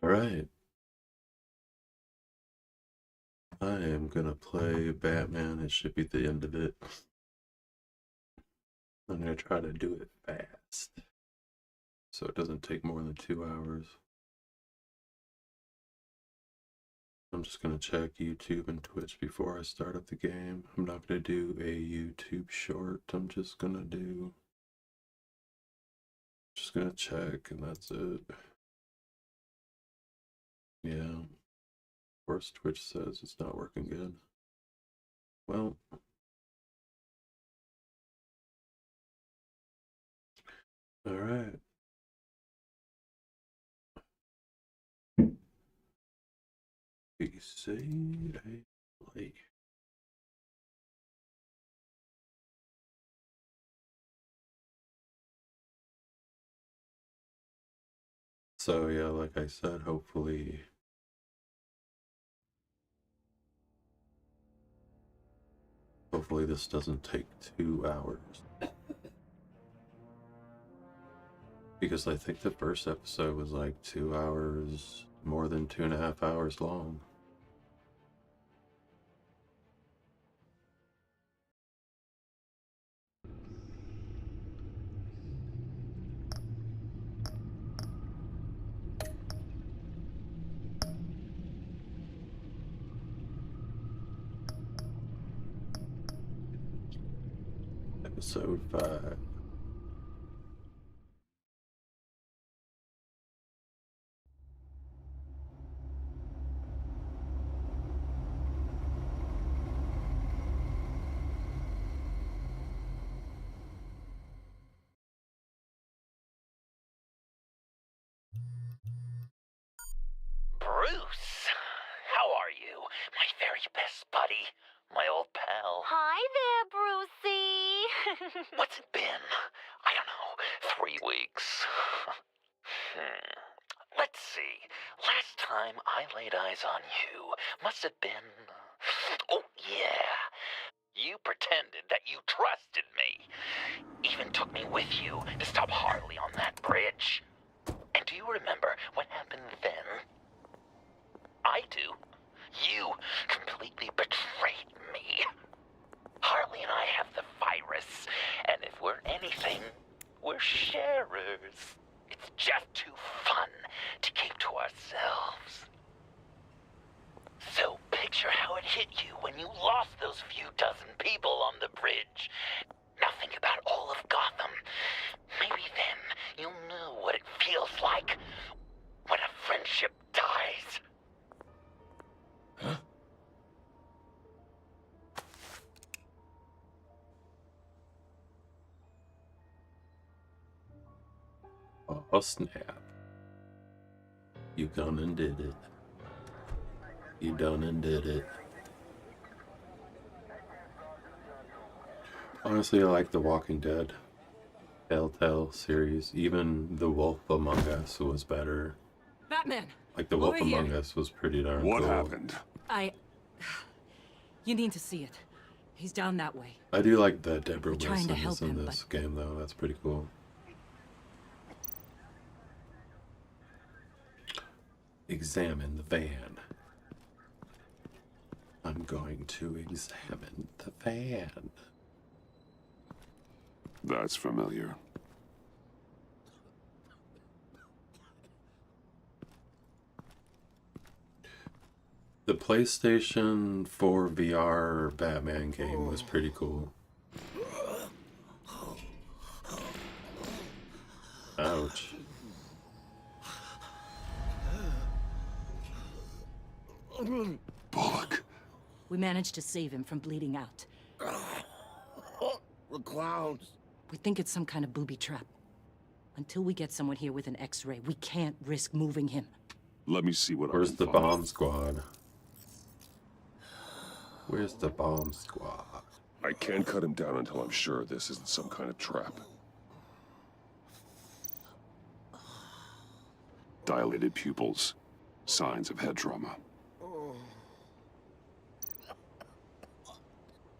Alright, I am gonna play Batman. It should be the end of it. I'm gonna try to do it fast, so it doesn't take more than 2 hours. I'm just gonna check YouTube and Twitch before I start up the game. I'm not gonna do a YouTube short. I'm just gonna check and that's it. Yeah. Of course, Twitch says it's not working good. Well, alright. PC play. So yeah, like I said, hopefully this doesn't take 2 hours. Because I think the first episode was like 2 hours, more than 2.5 hours long. Episode 5. Bruce, how are you? My very best buddy, my old pal. Hi there, Brucey. What's it been? I don't know, 3 weeks. Let's see. Last time I laid eyes on you must have been... Oh, yeah. You pretended that you trusted me. Even took me with you to stop Harley on that bridge. And do you remember what happened then? I do. You completely betrayed me. Harley and I have the virus, and if we're anything, we're sharers. It's just too fun to keep to ourselves. So picture how it hit you when you lost those few dozen people on the bridge. Now think about all of Gotham. Maybe then you'll know what it feels like when a friendship dies. Huh? Oh snap. You done and did it. You done and did it. Honestly, I like The Walking Dead Telltale series. Even The Wolf Among Us was better. Batman! Like The Wolf Among Us was pretty darn What cool. happened? You need to see it. He's down that way. I do like that Deborah We're trying to Wilson is help in him, this game though. That's pretty cool. Examine the van. I'm going to examine the van. That's familiar. The PlayStation 4 VR Batman game was pretty cool. Ouch. Bullock. We managed to save him from bleeding out. The clowns. We think it's some kind of booby trap. Until we get someone here with an X-ray, we can't risk moving him. Let me see what Where's I can the find. bomb squad? Where's the bomb squad? I can't cut him down until I'm sure this isn't some kind of trap. Dilated pupils. Signs of head trauma.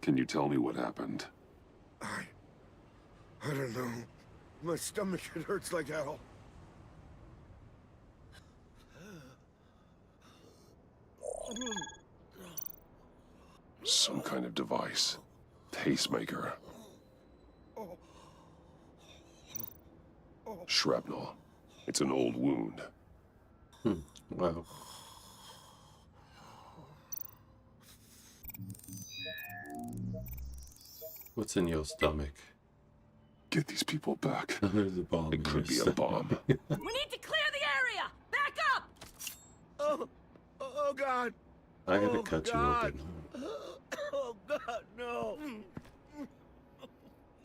Can you tell me what happened? I don't know. My stomach, it hurts like hell. Some kind of device. Pacemaker. Shrapnel. It's an old wound. Wow. What's in your stomach? Get these people back. There's a bomb. It could be a bomb. We need to clear the area! Back up! Oh God! I gotta Oh, cut God. you open. Oh God, no!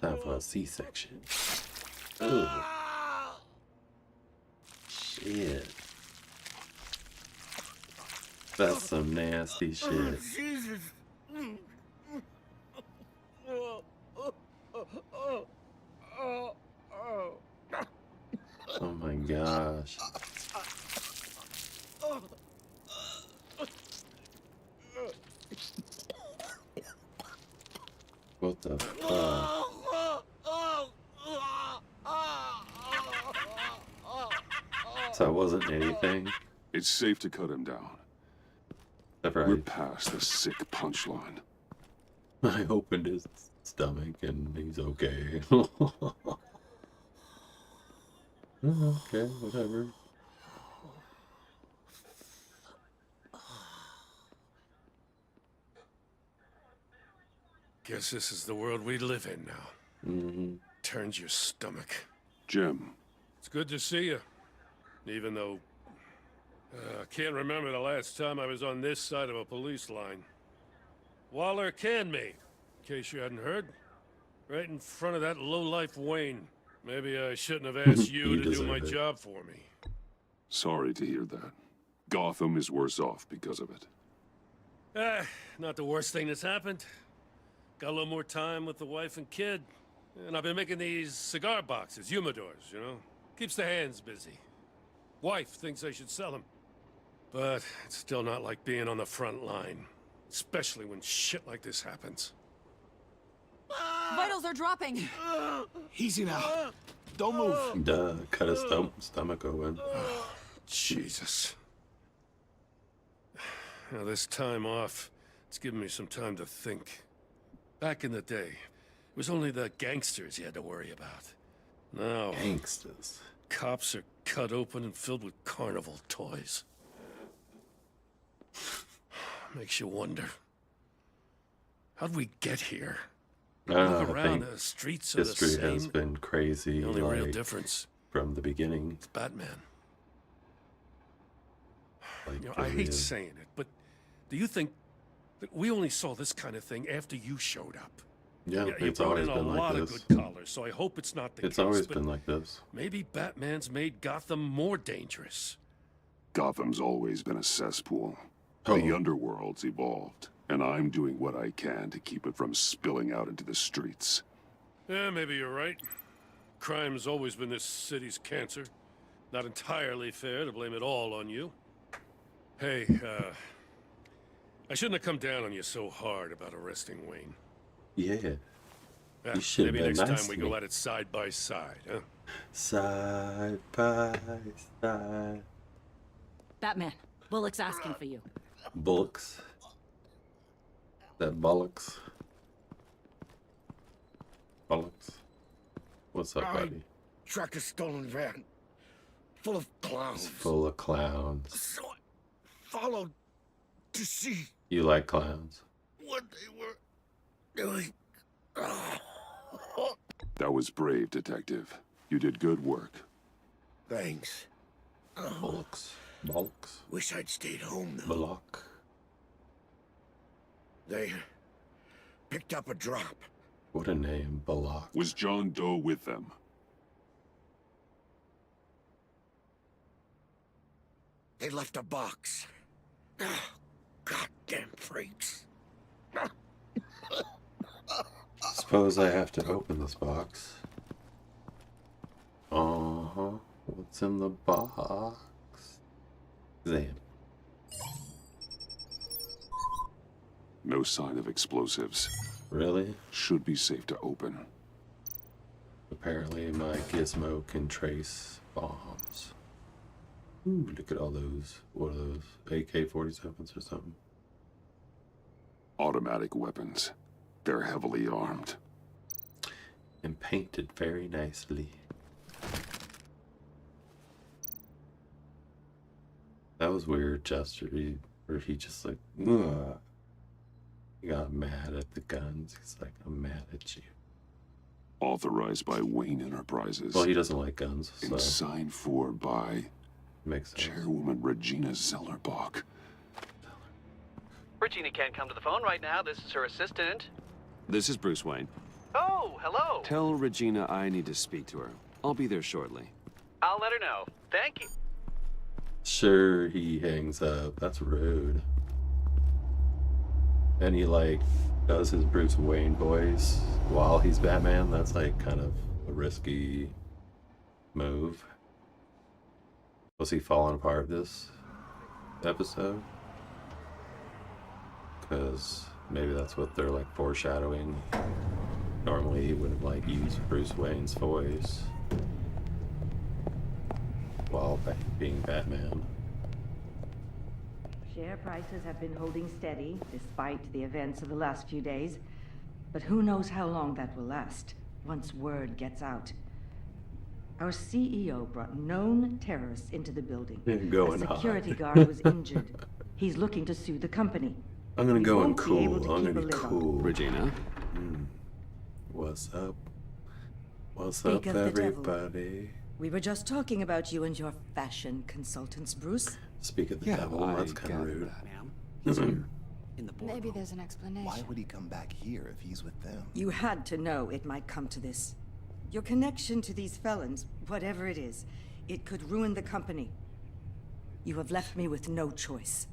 Time for a C-section. Ugh. Ah! Shit. That's some nasty shit. Jesus! Oh my gosh. What the fuck? So it wasn't anything? It's safe to cut him down. Ever We're past the sick punchline. I opened his stomach and he's okay. Okay, whatever. Guess this is the world we live in now. Mm-hmm. Turns your stomach. Jim, It's good to see you. Even though... I can't remember the last time I was on this side of a police line. Waller canned me, in case you hadn't heard. Right in front of that lowlife Wayne. Maybe I shouldn't have asked you You to do deserve my it. job for me. sorry to hear that. Gotham is worse off because of it. Not the worst thing that's happened. Got a little more time with the wife and kid. And I've been making these cigar boxes, humidors, you know? Keeps the hands busy. Wife thinks I should sell them. But it's still not like being on the front line. Especially when shit like this happens. Vitals are dropping! Easy now. Don't move. Duh, cut his stomach open. Jesus. Now, this time off, it's given me some time to think. Back in the day, it was only the gangsters you had to worry about. Now, Gangsters. cops are cut open and filled with carnival toys. Makes you wonder. How'd we get here? I don't know, Look I around, think the streets are the history same. has been crazy, The only real like, difference from the beginning. is Batman. Like, You know, I really hate is. saying it, but do you think that we only saw this kind of thing after you showed up? Yeah, You it's brought always in been a like lot this. of good callers, so I hope it's not the It's case. always but been like this. maybe Batman's made Gotham more dangerous. Gotham's always been a cesspool. Oh. The underworld's evolved, and I'm doing what I can to keep it from spilling out into the streets. Yeah, maybe you're right. Crime's always been this city's cancer. Not entirely fair to blame it all on you. Hey, I shouldn't have come down on you so hard about arresting Wayne. Yeah. Yeah, You should maybe have next been time nice we to go me. at it side by side, huh? Side by side. Batman, Bullock's asking for you. Bullocks. That bollocks. Bollocks. What's up, buddy? Tracked a stolen van. Full of clowns. It's full of clowns. So I followed to see You like clowns? what they were doing. That was brave, Detective. You did good work. Thanks. Bullocks. Bollocks. Wish I'd stayed home, though. Bullock. They picked up a drop. What a name, Bullock. Was John Doe with them? They left a box. Goddamn freaks. Suppose I have to open this box. Uh-huh. What's in the box? Exam. No sign of explosives. Really? Should be safe to open. Apparently my gizmo can trace bombs. Ooh, look at all those. What are those? AK-47s or something? Automatic weapons. They're heavily armed. And painted very nicely. That was weird gesture, where he just like, ugh. He got mad at the guns. He's like, I'm mad at you. Authorized by Wayne Enterprises. Well, he doesn't like guns, so And signed for by makes sense. Chairwoman Regina Zellerbach. Regina can't come to the phone right now. This is her assistant. This is Bruce Wayne. Oh, hello. Tell Regina I need to speak to her. I'll be there shortly. I'll let her know. Thank you. Sure, he hangs up. That's rude. And he like does his Bruce Wayne voice while he's Batman. That's like kind of a risky move. Was he falling apart this episode? Because maybe that's what they're like foreshadowing. Normally he wouldn't like use Bruce Wayne's voice while being Batman. Share prices have been holding steady despite the events of the last few days. But who knows how long that will last once word gets out. Our CEO brought known terrorists into the building. Going A hot. security guard was injured. He's looking to sue the company. I'm gonna We go in won't be able cool. to I'm keep gonna a be lid on cool. Regina? What's up? What's Speak up, of the devil. everybody? We were just talking about you and your fashion consultants, Bruce. Speak of the devil. That's kind of rude. Ma'am, he's here. In the boardroom. Maybe there's an explanation. Why would he come back here if he's with them? You had to know it might come to this. Your connection to these felons, whatever it is, it could ruin the company. You have left me with no choice.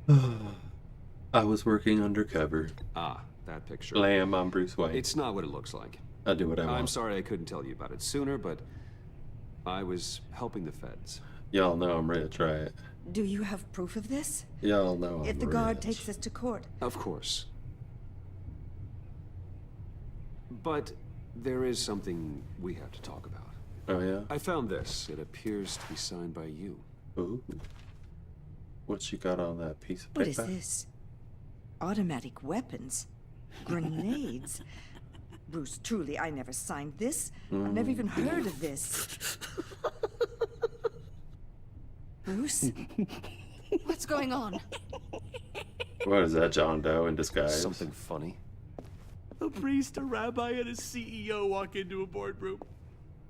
I was working undercover. Ah, that picture. Lamb, I'm Bruce Wayne. It's not what it looks like. I do what I want. I'm sorry I couldn't tell you about it sooner, but I was helping the feds. Y'all know I'm rich, right? Do you have proof of this? Y'all know I'm If the guard rich. takes us to court. Of course. But there is something we have to talk about. Oh yeah? I found this. It appears to be signed by you. Ooh. What you got on that piece of What paper? is this? Automatic weapons? Grenades? Bruce, truly, I never signed this. I've never even heard of this. Bruce? What's going on? What is that, John Doe in disguise? Something funny? A priest, a rabbi, and a CEO walk into a boardroom.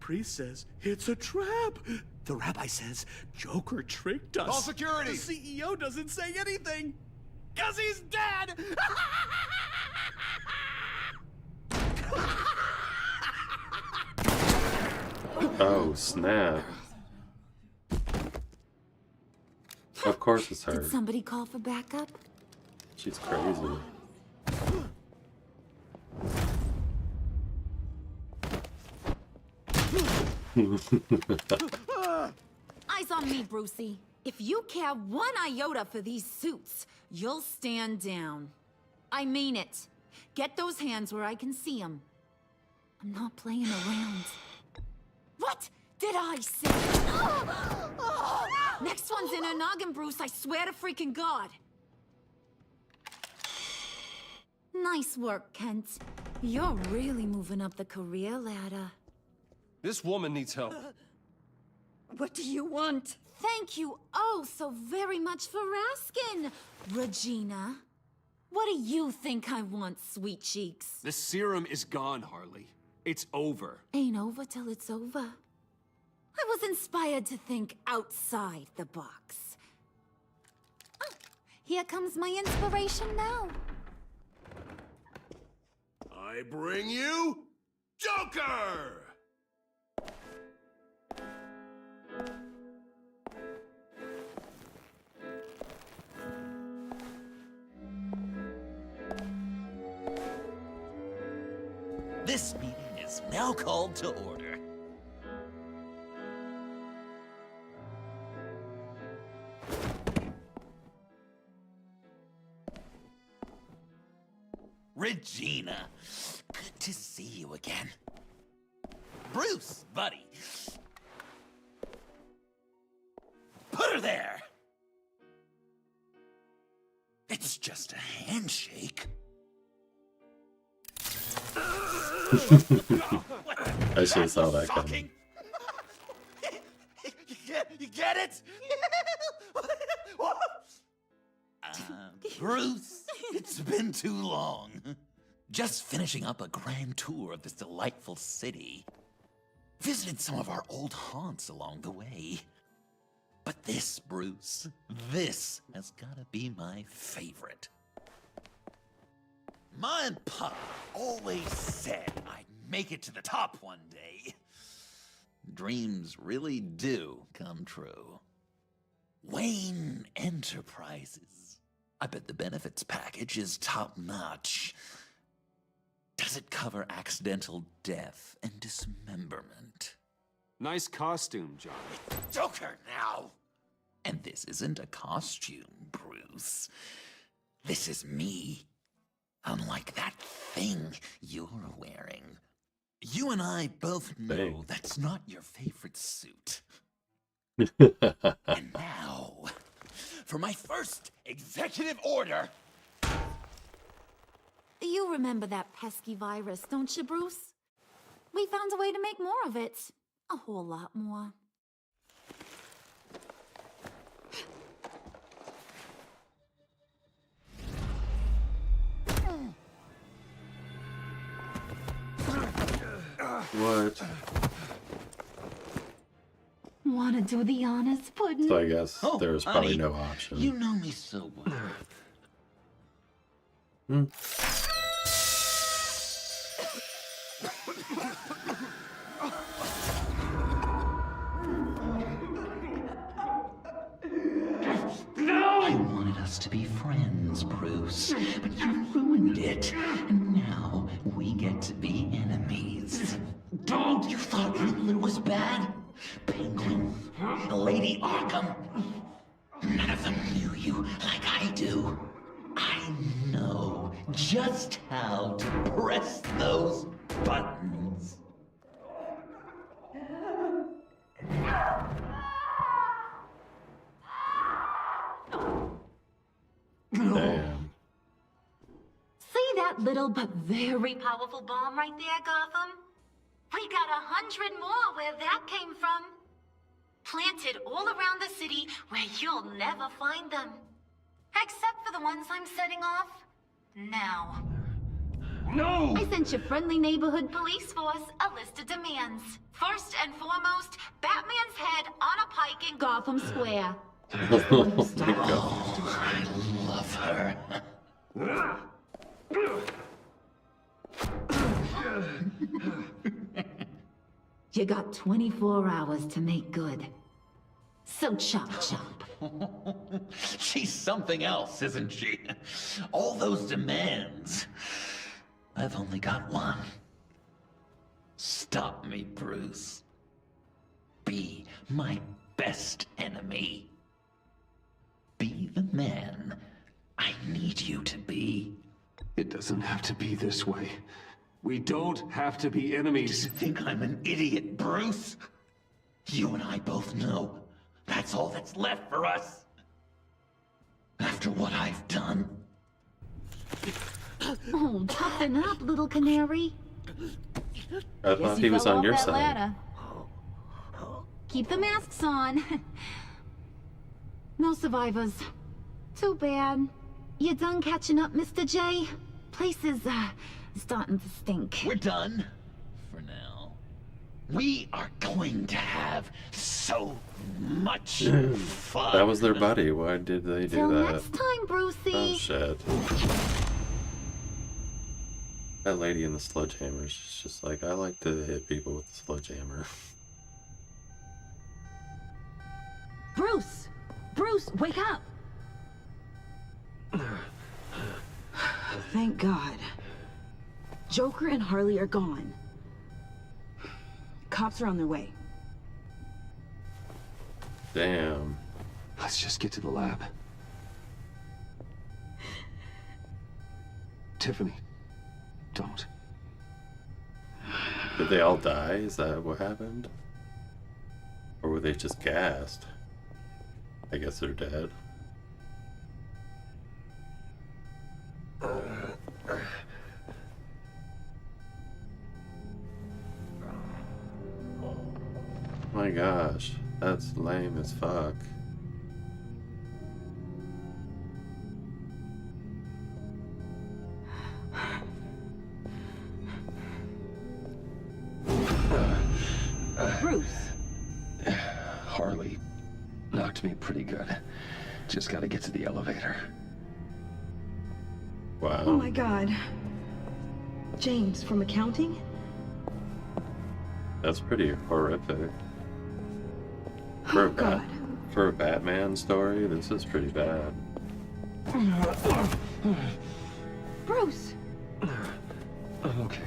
Priest says, it's a trap. The rabbi says, Joker tricked us. Call security. The CEO doesn't say anything. 'Cause he's dead! Oh, snap. Of course it's her. Did somebody call for backup? She's crazy. Eyes on me, Brucey. If you care one iota for these suits, you'll stand down. I mean it. Get those hands where I can see them. I'm not playing around. What did I say? Next one's in her noggin, Bruce. I swear to freaking God. Nice work, Kent. You're really moving up the career ladder. This woman needs help. What do you want? Thank you oh so very much for asking, Regina. What do you think I want, sweet cheeks? The serum is gone, Harley. It's over. Ain't over till it's over. I was inspired to think outside the box. Oh, here comes my inspiration now. I bring you Joker! This meeting is now called to order. Regina, good to see you again. Bruce, buddy. Put her there! It's just a handshake. I should have saw that coming. You get it? Bruce, it's been too long. Just finishing up a grand tour of this delightful city. Visited some of our old haunts along the way. But this, Bruce, this has gotta be my favorite. Ma and Pa always said I'd make it to the top one day. Dreams really do come true. Wayne Enterprises. I bet the benefits package is top-notch. Does it cover accidental death and dismemberment? Nice costume, John. Joker now! And this isn't a costume, Bruce. This is me. Unlike that thing you're wearing. You and I both know that's not your favorite suit. And now, for my first executive order. You remember that pesky virus, don't you, Bruce? We found a way to make more of it. A whole lot more. What? Wanna do the honors, Puddin'? So I guess there was probably honey, no option. You know me so well. Hmm. I wanted us to be friends, Bruce, but you ruined it. And now we get to be enemies. Don't! You thought Riddler was bad? Penguin, Lady Arkham. None of them knew you like I do. I know just how to press those buttons. Damn. See that little but very powerful bomb right there, Gotham? We got 100 more where that came from. Planted all around the city where you'll never find them. Except for the ones I'm setting off now. No! I sent your friendly neighborhood police force a list of demands. First and foremost, Batman's head on a pike in Gotham Square. Oh my god. Oh, I love her. You got 24 hours to make good. So chop chop. She's something else, isn't she? All those demands. I've only got one. Stop me, Bruce. Be my best enemy. Be the man I need you to be. It doesn't have to be this way. We don't have to be enemies. Do you think I'm an idiot, Bruce? You and I both know that's all that's left for us. After what I've done. Oh, toughen up, little canary. I thought he was on your side. Ladder. Keep the masks on. No survivors. Too bad. You done catching up, Mr. J? Place is, starting to stink. We're done. For now. We are going to have so much fun. That was their buddy. Why did they do Till that? next time, Brucey. Oh shit. That lady in the sledgehammer is just like, I like to hit people with the sledgehammer. Bruce! Bruce, wake up! Thank God. Joker and Harley are gone. Cops are on their way. Damn. Let's just get to the lab. Tiffany, don't. Did they all die? Is that what happened? Or were they just gassed? I guess they're dead. My gosh, that's lame as fuck. Bruce! Harley knocked me pretty good. Just gotta get to the elevator. Wow. Oh my god. James from accounting? That's pretty horrific. Oh god. For a Batman story, this is pretty bad. Bruce! I'm okay.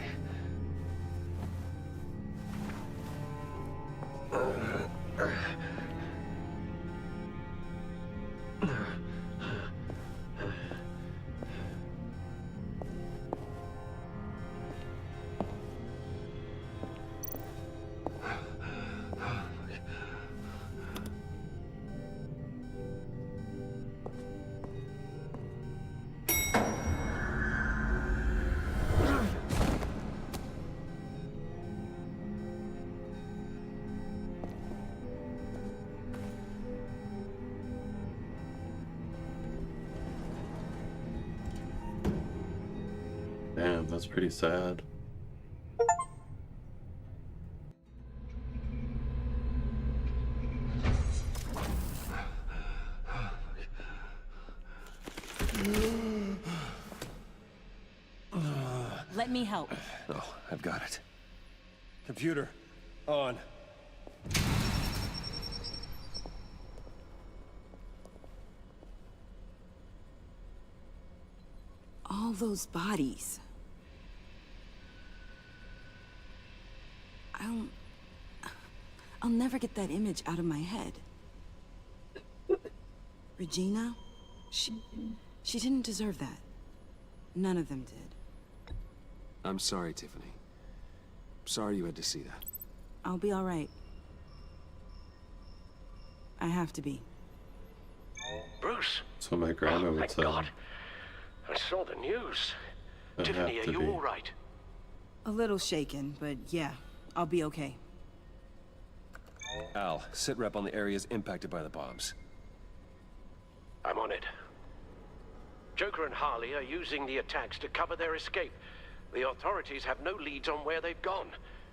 Damn, that's pretty sad. Let me help. Oh, I've got it. Computer, on. All those bodies. I'll never get that image out of my head. Regina, she didn't deserve that. None of them did. I'm sorry, Tiffany. Sorry you had to see that. I'll be all right. I have to be. Bruce. That's what my grandma would Thank say. God. I saw the news. I Tiffany, have are to you be. all right? A little shaken, but yeah, I'll be okay. Al, sit rep on the areas impacted by the bombs. I'm on it. Joker and Harley are using the attacks to cover their escape. The authorities have no leads on where they've gone.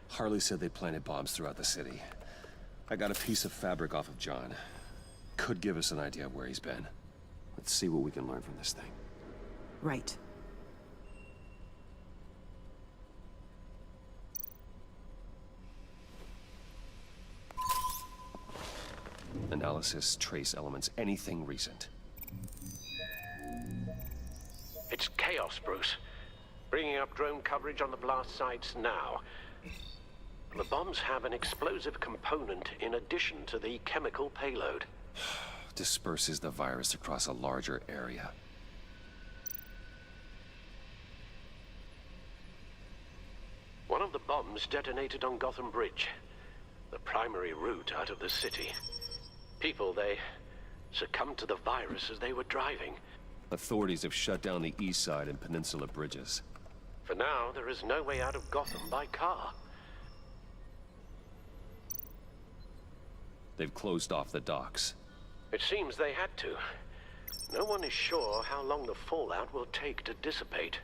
Harley said they planted bombs throughout the city. I got a piece of fabric off of John. Could give us an idea of where he's been. Let's see what we can learn from this thing. Right. Analysis, trace elements, anything recent. It's chaos, Bruce. Bringing up drone coverage on the blast sites now. The bombs have an explosive component in addition to the chemical payload. Disperses the virus across a larger area. One of the bombs detonated on Gotham Bridge, the primary route out of the city. People, they succumbed to the virus as they were driving. Authorities have shut down the east side and peninsula bridges. For now, there is no way out of Gotham by car. They've closed off the docks. It seems they had to. No one is sure how long the fallout will take to dissipate.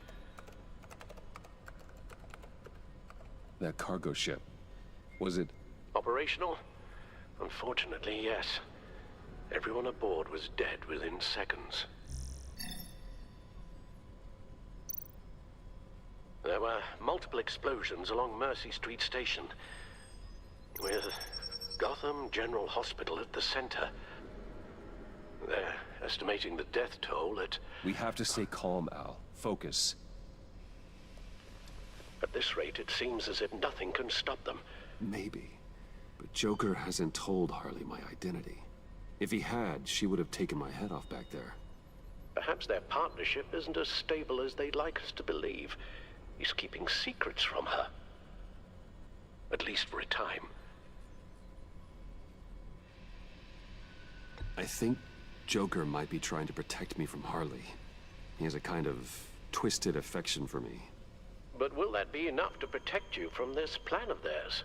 That cargo ship, was it? Operational? Unfortunately, yes. Everyone aboard was dead within seconds. There were multiple explosions along Mercy Street Station, with Gotham General Hospital at the center. They're estimating the death toll at... We have to stay calm, Al. Focus. At this rate, it seems as if nothing can stop them. Maybe. But Joker hasn't told Harley my identity. If he had, she would have taken my head off back there. Perhaps their partnership isn't as stable as they'd like us to believe. He's keeping secrets from her. At least for a time. I think Joker might be trying to protect me from Harley. He has a kind of twisted affection for me. But will that be enough to protect you from this plan of theirs?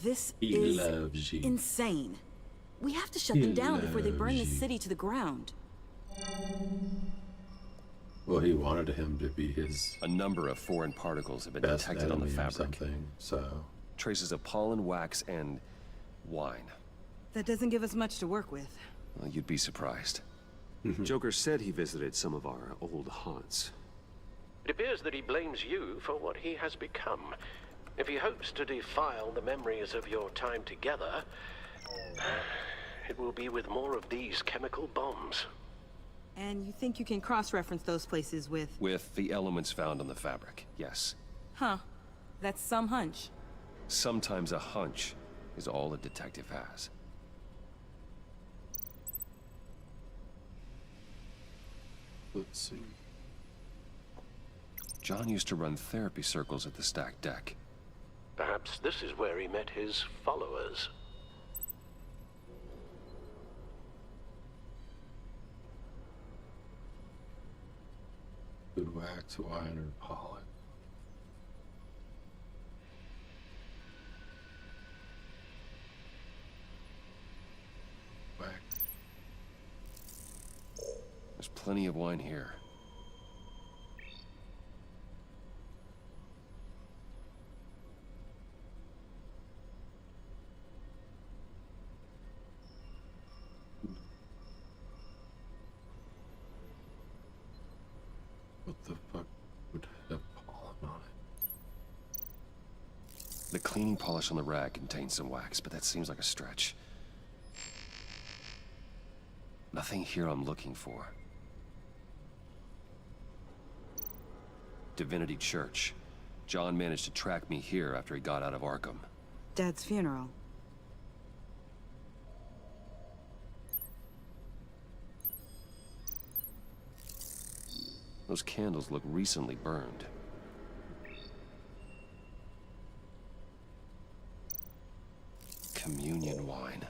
This He is loves you. insane. We have to shut He them down before they burn the loves you. city to the ground. Well, he wanted him to be his A number of foreign particles have been best detected on the enemy or fabric. something. So Traces of pollen, wax, and wine. That doesn't give us much to work with. Well, you'd be surprised. Joker said he visited some of our old haunts. It appears that he blames you for what he has become. If he hopes to defile the memories of your time together, it will be with more of these chemical bombs. And you think you can cross-reference those places with... With the elements found on the fabric, yes. Huh. That's some hunch. Sometimes a hunch is all a detective has. let's see. John used to run therapy circles at the stacked deck. Perhaps this is where he met his followers. Good wax, wine, or pollen. Wax. There's plenty of wine here. What the fuck would have pollen on it? The cleaning polish on the rag contains some wax, but that seems like a stretch. Nothing here I'm looking for. Divinity Church. John managed to track me here after he got out of Arkham. Dad's funeral. Those candles look recently burned. Communion wine.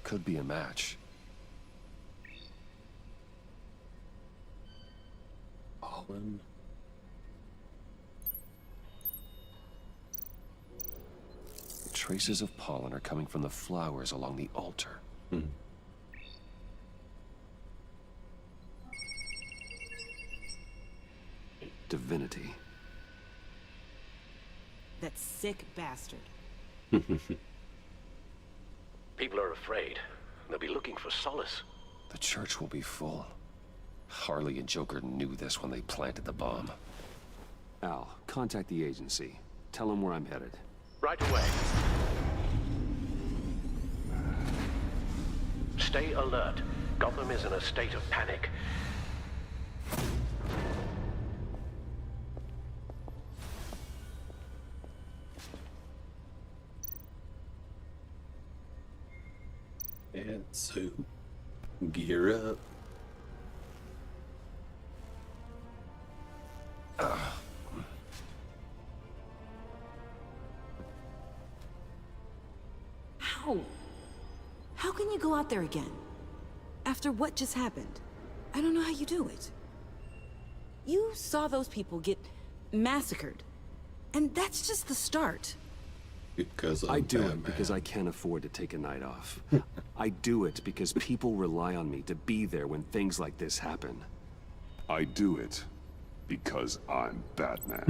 Could be a match. Pollen. Traces of pollen are coming from the flowers along the altar. Divinity. That sick bastard. People are afraid. They'll be looking for solace. The church will be full. Harley and Joker knew this when they planted the bomb. Al, contact the agency. Tell them where I'm headed. Right away. Stay alert. Gotham is in a state of panic. And so, gear up. How? How can you go out there again? After what just happened? I don't know how you do it. You saw those people get massacred. And that's just the start. Because I do it because I can't afford to take a night off. I do it because people rely on me to be there when things like this happen. I do it because I'm Batman.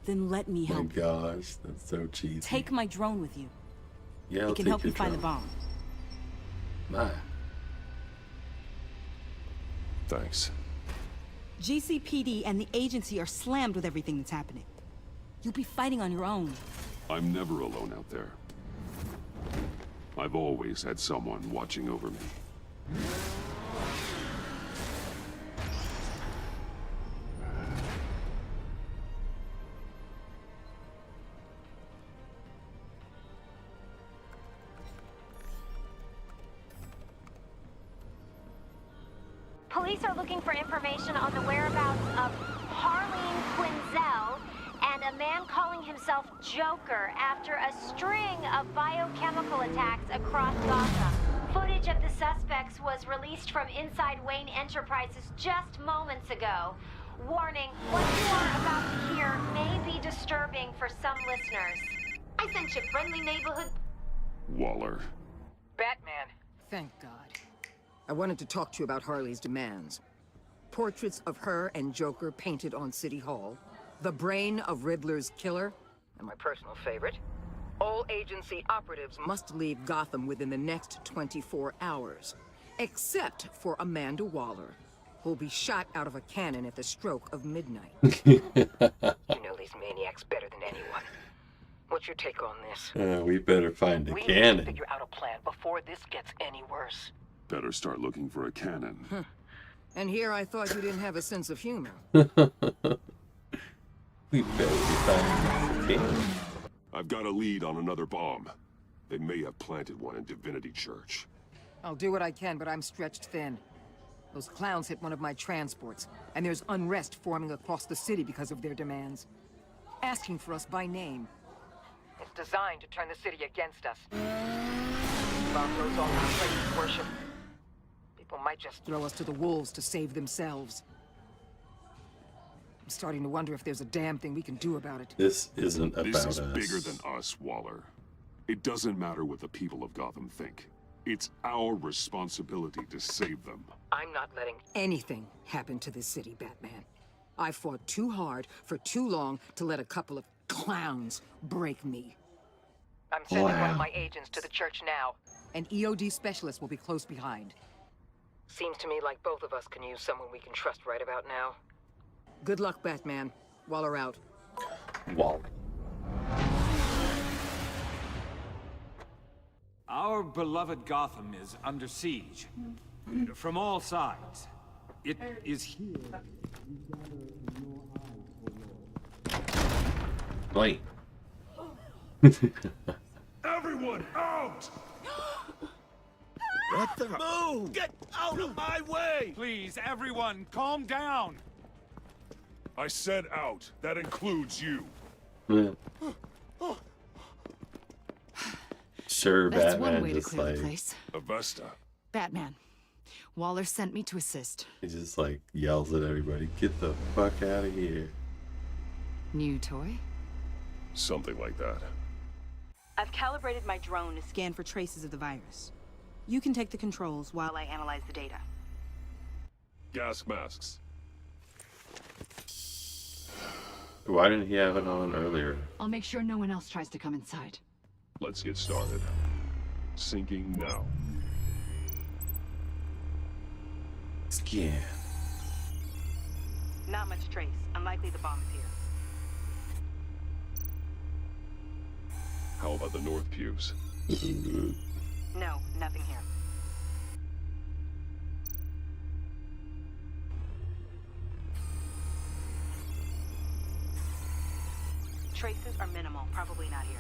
Then let me Oh my help. gosh, that's so cheesy. Take my drone with you. Yeah, I'll It can take help you your find the drone. bomb. My. Thanks. GCPD and the agency are slammed with everything that's happening. You'll be fighting on your own. I'm never alone out there. I've always had someone watching over me. Police are looking for information on the whereabouts of Harleen Quinzel and a man calling himself Joker after a string of biochemical attacks across Gotham. Footage footage of the suspects was released from inside Wayne Enterprises just moments ago. Warning, what you are about to hear may be disturbing for some listeners. I sent you friendly neighborhood... Waller. Batman. Thank God. I wanted to talk to you about Harley's demands. Portraits of her and Joker painted on City Hall. The brain of Riddler's killer. And my personal favorite. All agency operatives must leave Gotham within the next 24 hours. Except for Amanda Waller, who'll be shot out of a cannon at the stroke of midnight. You know these maniacs better than anyone. What's your take on this? We better find a We need cannon. to figure out a plan before this gets any worse. Better start looking for a cannon. And here I thought you didn't have a sense of humor. We better be finding a cannon. I've got a lead on another bomb. They may have planted one in Divinity Church. I'll do what I can, but I'm stretched thin. Those clowns hit one of my transports, and there's unrest forming across the city because of their demands. Asking for us by name. It's designed to turn the city against us. Love goes on our place worship. People might just throw us to the wolves to save themselves. I'm starting to wonder if there's a damn thing we can do about it. This isn't about This is us. bigger than us, Waller. It doesn't matter what the people of Gotham think. It's our responsibility to save them. I'm not letting anything happen to this city, Batman. I fought too hard for too long to let a couple of clowns break me. I'm sending one of my agents to the church now. An EOD specialist will be close behind. Seems to me like both of us can use someone we can trust right about now. Good luck, Batman. Waller out. Waller. Our beloved Gotham is under siege. From all sides. It is here. Wait. Everyone out! What the? Move! Get out of my way! Please, everyone, calm down. I said out. That includes you. Sure, That's Batman one way to just clear like the place. Avesta. Batman. Waller sent me to assist. he just like yells at everybody, "Get the fuck out of here!" New toy? Something like that. I've calibrated my drone to scan for traces of the virus. You can take the controls while I analyze the data. Gas masks. Why didn't he have it on earlier? I'll make sure no one else tries to come inside. Let's get started. Sinking now. Scan. Not much trace. Unlikely the bomb is here. How about the north pews? No, nothing here. Traces are minimal. Probably not here.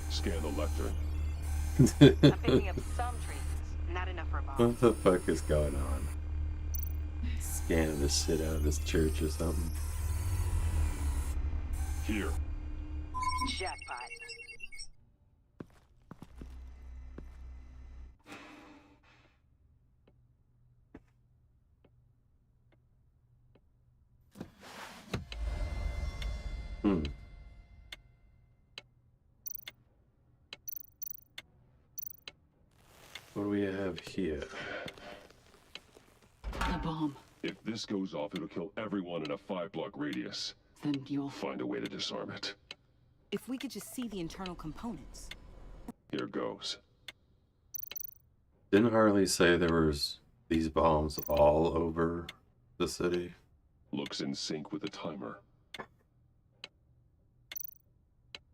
Scan the lectern. I'm picking up some traces. Not enough for a bomb. What the fuck is going on? Scanning the shit out of this church or something. Here. Jackpot. What do we have here? A bomb. If this goes off, it'll kill everyone in a 5-block radius. Then you'll Find a way to disarm it. If we could just see the internal components. Here goes. Didn't Harley say there was these bombs all over the city? Looks in sync with the timer.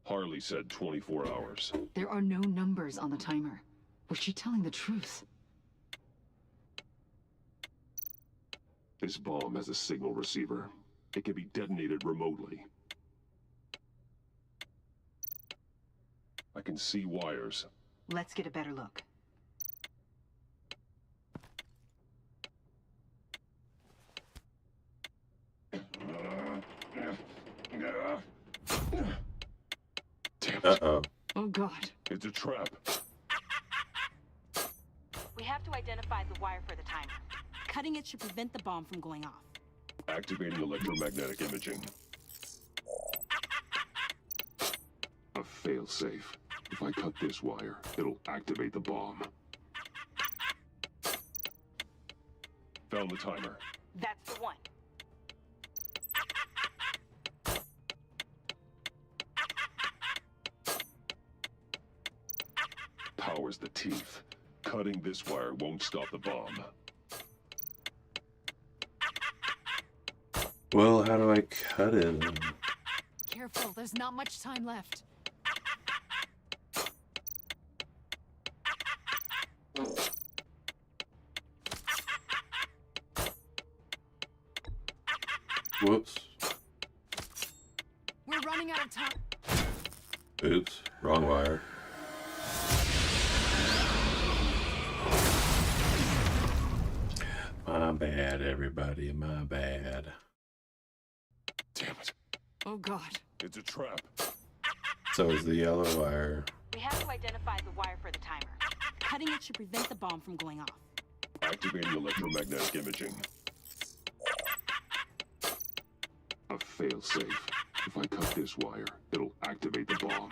Harley said 24 hours. There are no numbers on the timer. Was she telling the truth? This bomb has a signal receiver. It can be detonated remotely. I can see wires. Let's get a better look. Uh-oh. Oh God. It's a trap. We have to identify the wire for the timer. Cutting it should prevent the bomb from going off. Activating electromagnetic imaging. A fail-safe. If I cut this wire, it'll activate the bomb. Found the timer. That's the one. Powers the teeth. Cutting this wire won't stop the bomb. Well, how do I cut it? Careful, there's not much time left. Whoops. We're running out of time. Oops. Wrong wire. My bad, everybody. My bad. Damn it. Oh, God. It's a trap. So is the yellow wire. We have to identify the wire for the timer. Cutting it should prevent the bomb from going off. Activating electromagnetic imaging. A fail-safe. If I cut this wire, it'll activate the bomb.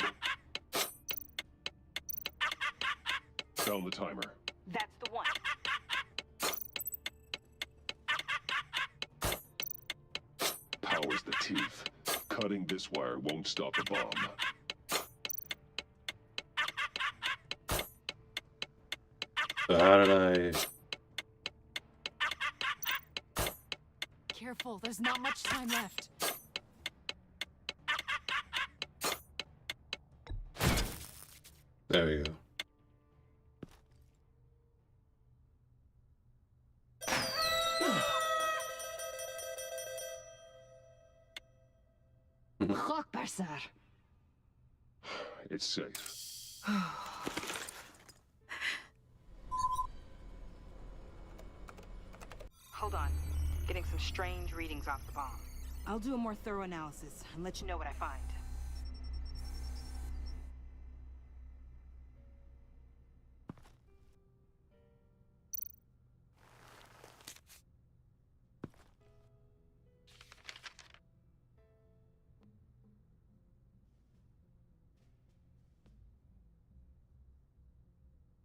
Found the timer. That's the one. Powers the teeth. Cutting this wire won't stop the bomb. So how did I... Careful, there's not much time left. There we go. It's safe. Hold on. Getting some strange readings off the bomb. I'll do a more thorough analysis and let you know what I find.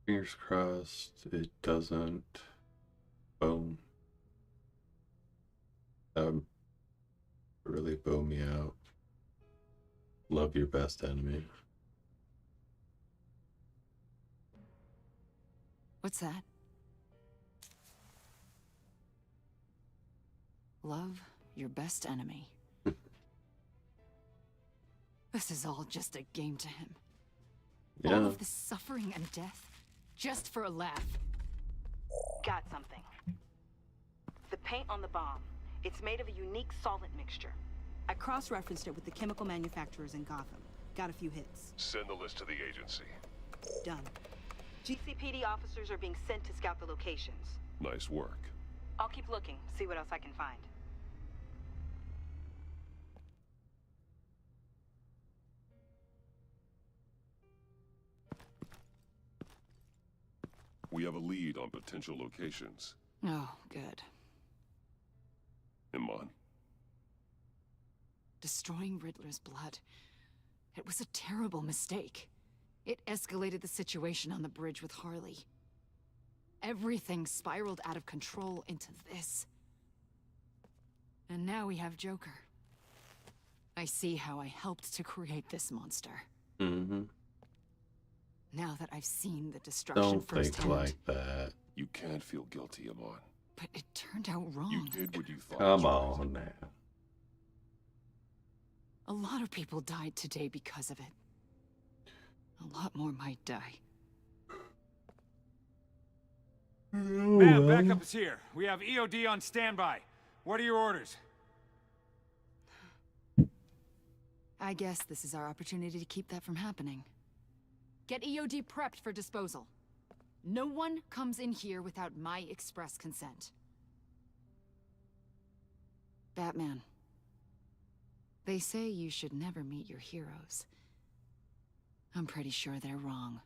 Fingers crossed it doesn't. Boom. That would really bow me out. Love your best enemy. What's that? Love your best enemy. This is all just a game to him. Yeah. All of this suffering and death, just for a laugh. Got something. The paint on the bomb. It's made of a unique solvent mixture. I cross-referenced it with the chemical manufacturers in Gotham. Got a few hits. Send the list to the agency. Done. GCPD officers are being sent to scout the locations. Nice work. I'll keep looking, see what else I can find. We have a lead on potential locations. Oh, good. Iman. Destroying Riddler's blood. It was a terrible mistake. It escalated the situation on the bridge with Harley. Everything spiraled out of control into this. And now we have Joker. I see how I helped to create this monster. Mm-hmm. Now that I've seen the destruction Don't firsthand. think like that. You can't feel guilty, Iman. But it turned out wrong. You did what you thought. Come on now. A lot of people died today because of it. A lot more might die. Ma'am, backup is here. We have EOD on standby. What are your orders? I guess this is our opportunity to keep that from happening. Get EOD prepped for disposal. No one comes in here without my express consent. Batman. They say you should never meet your heroes. I'm pretty sure they're wrong.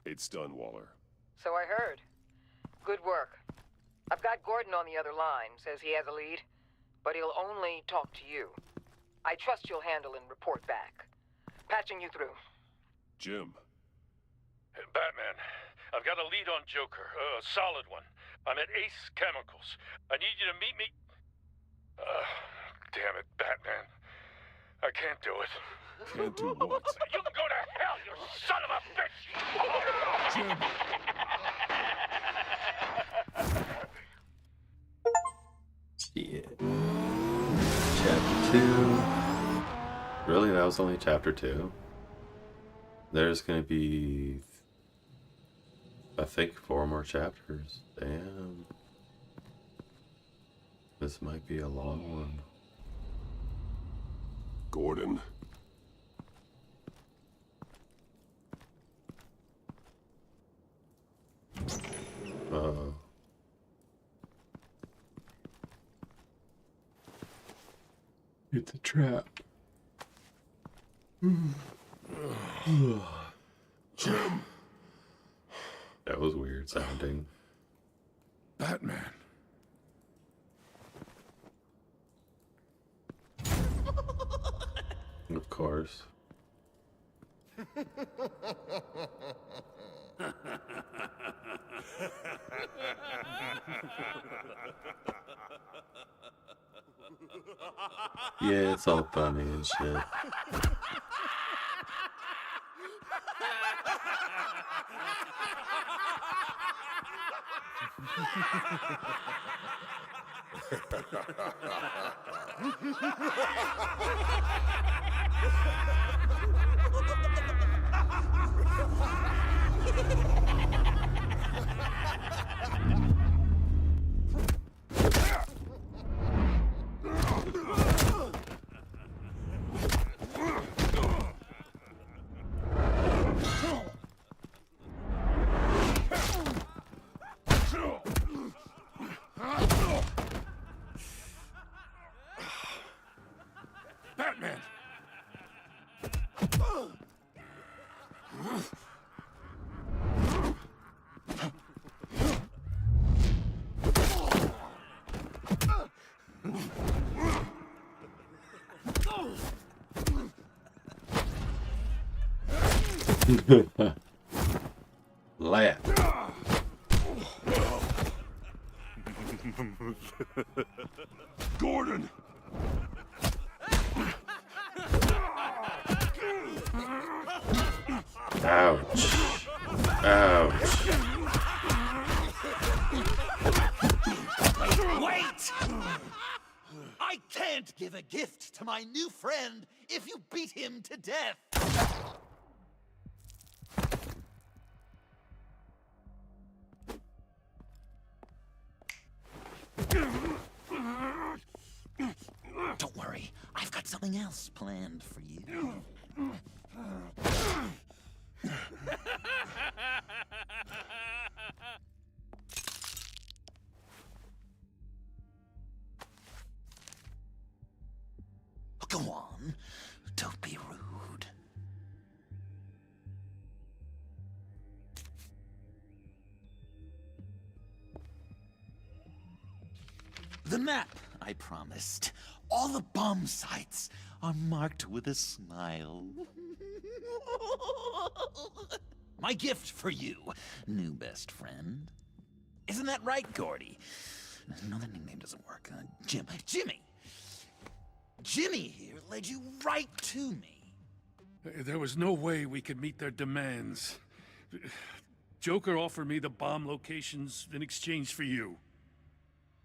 It's done, Waller. So I heard. Good work. I've got Gordon on the other line. Says he has a lead, but he'll only talk to you. I trust you'll handle and report back. Patching you through. Jim. Batman, I've got a lead on Joker, a solid one. I'm at Ace Chemicals. I need you to meet me... damn it, Batman. I can't do it. Can't do what? You can go to hell, you son of a bitch! Jim! Yeah. Chapter 2. Really? That was only chapter 2? There's gonna be... I think 4 more chapters. Damn. This might be a long one. Gordon. It's a trap. Jim. That was weird sounding. Batman. Of course. Yeah, it's all funny and shit. Batman! Laugh. Gordon! Ouch. Ouch. Wait! I can't give a gift to my new friend if you beat him to death. Don't worry, I've got something else planned for you. Go on, don't be rude. The map I promised. All the bomb sites are marked with a smile. My gift for you, new best friend. Isn't that right, Gordy? No, that nickname doesn't work. Jimmy. Jimmy here led you right to me. There was no way we could meet their demands. Joker offered me the bomb locations in exchange for you.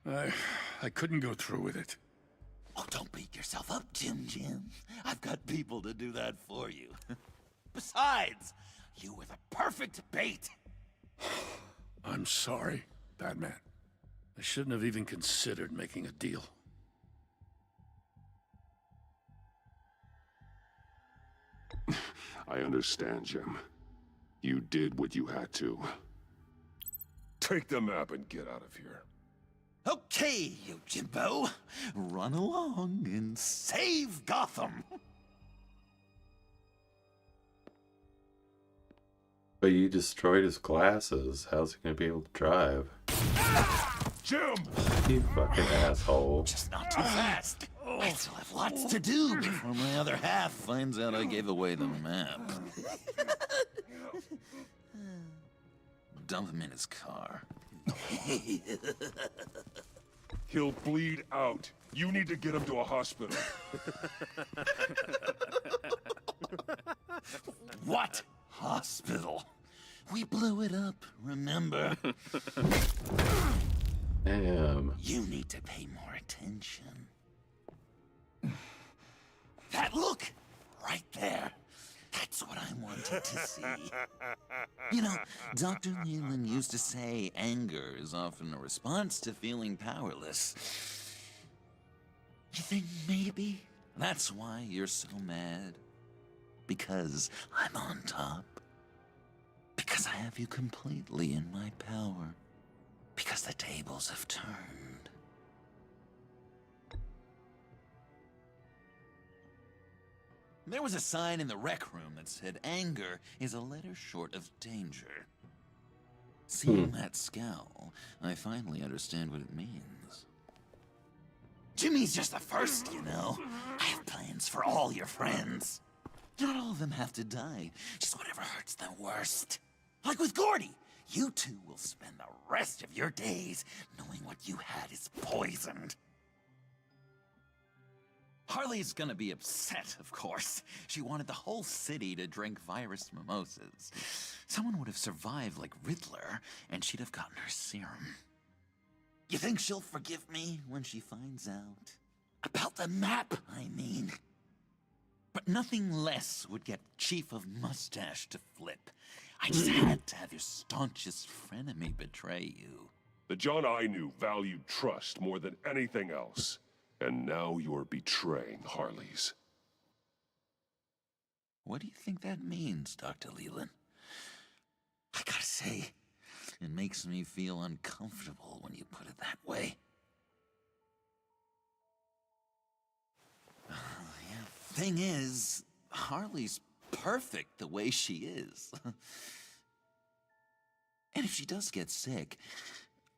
I couldn't go through with it. Oh, don't beat yourself up, Jim. I've got people to do that for you. Besides, you were the perfect bait. I'm sorry, Batman. I shouldn't have even considered making a deal. I understand, Jim. You did what you had to. Take the map and get out of here. Okay, you Jimbo. Run along and save Gotham. But you destroyed his glasses. How's he gonna be able to drive? Jim! You fucking asshole. Just not too fast. I still have lots to do before my other half finds out I gave away the map. Dump him in his car. He'll bleed out. You need to get him to a hospital. What hospital? We blew it up, remember? Damn. You need to pay more attention. That look! Right there. That's what I wanted to see. You know, Dr. Leland used to say anger is often a response to feeling powerless. You think maybe that's why you're so mad? Because I'm on top? Because I have you completely in my power? Because the tables have turned? There was a sign in the rec room that said anger is a letter short of danger. Seeing that scowl, I finally understand what it means. Jimmy's just the first, you know. I have plans for all your friends. Not all of them have to die, just whatever hurts them worst. Like with Gordy, you two will spend the rest of your days knowing what you had is poisoned. Harley's gonna be upset, of course. She wanted the whole city to drink virus mimosas. Someone would have survived like Riddler, and she'd have gotten her serum. You think she'll forgive me when she finds out? About the map, I mean. But nothing less would get Chief of Mustache to flip. I just had to have your staunchest frenemy betray you. The John I knew valued trust more than anything else. And now you're betraying Harley's. What do you think that means, Dr. Leland? I gotta say, it makes me feel uncomfortable when you put it that way. Thing is, Harley's perfect the way she is. And if she does get sick,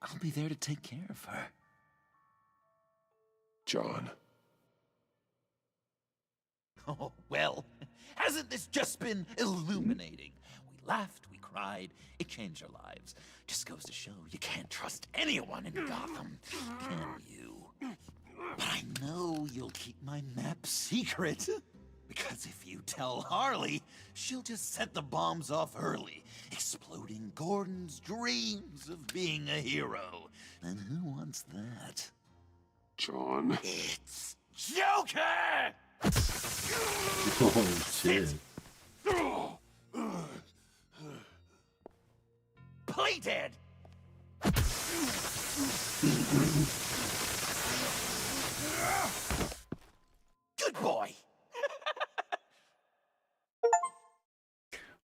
I'll be there to take care of her. John. Oh, well, hasn't this just been illuminating? We laughed, we cried, it changed our lives. Just goes to show you can't trust anyone in Gotham, can you? But I know you'll keep my map secret. Because if you tell Harley, she'll just set the bombs off early, exploding Gordon's dreams of being a hero. And who wants that? John. It's Joker! Oh, shit. Play dead! Good boy!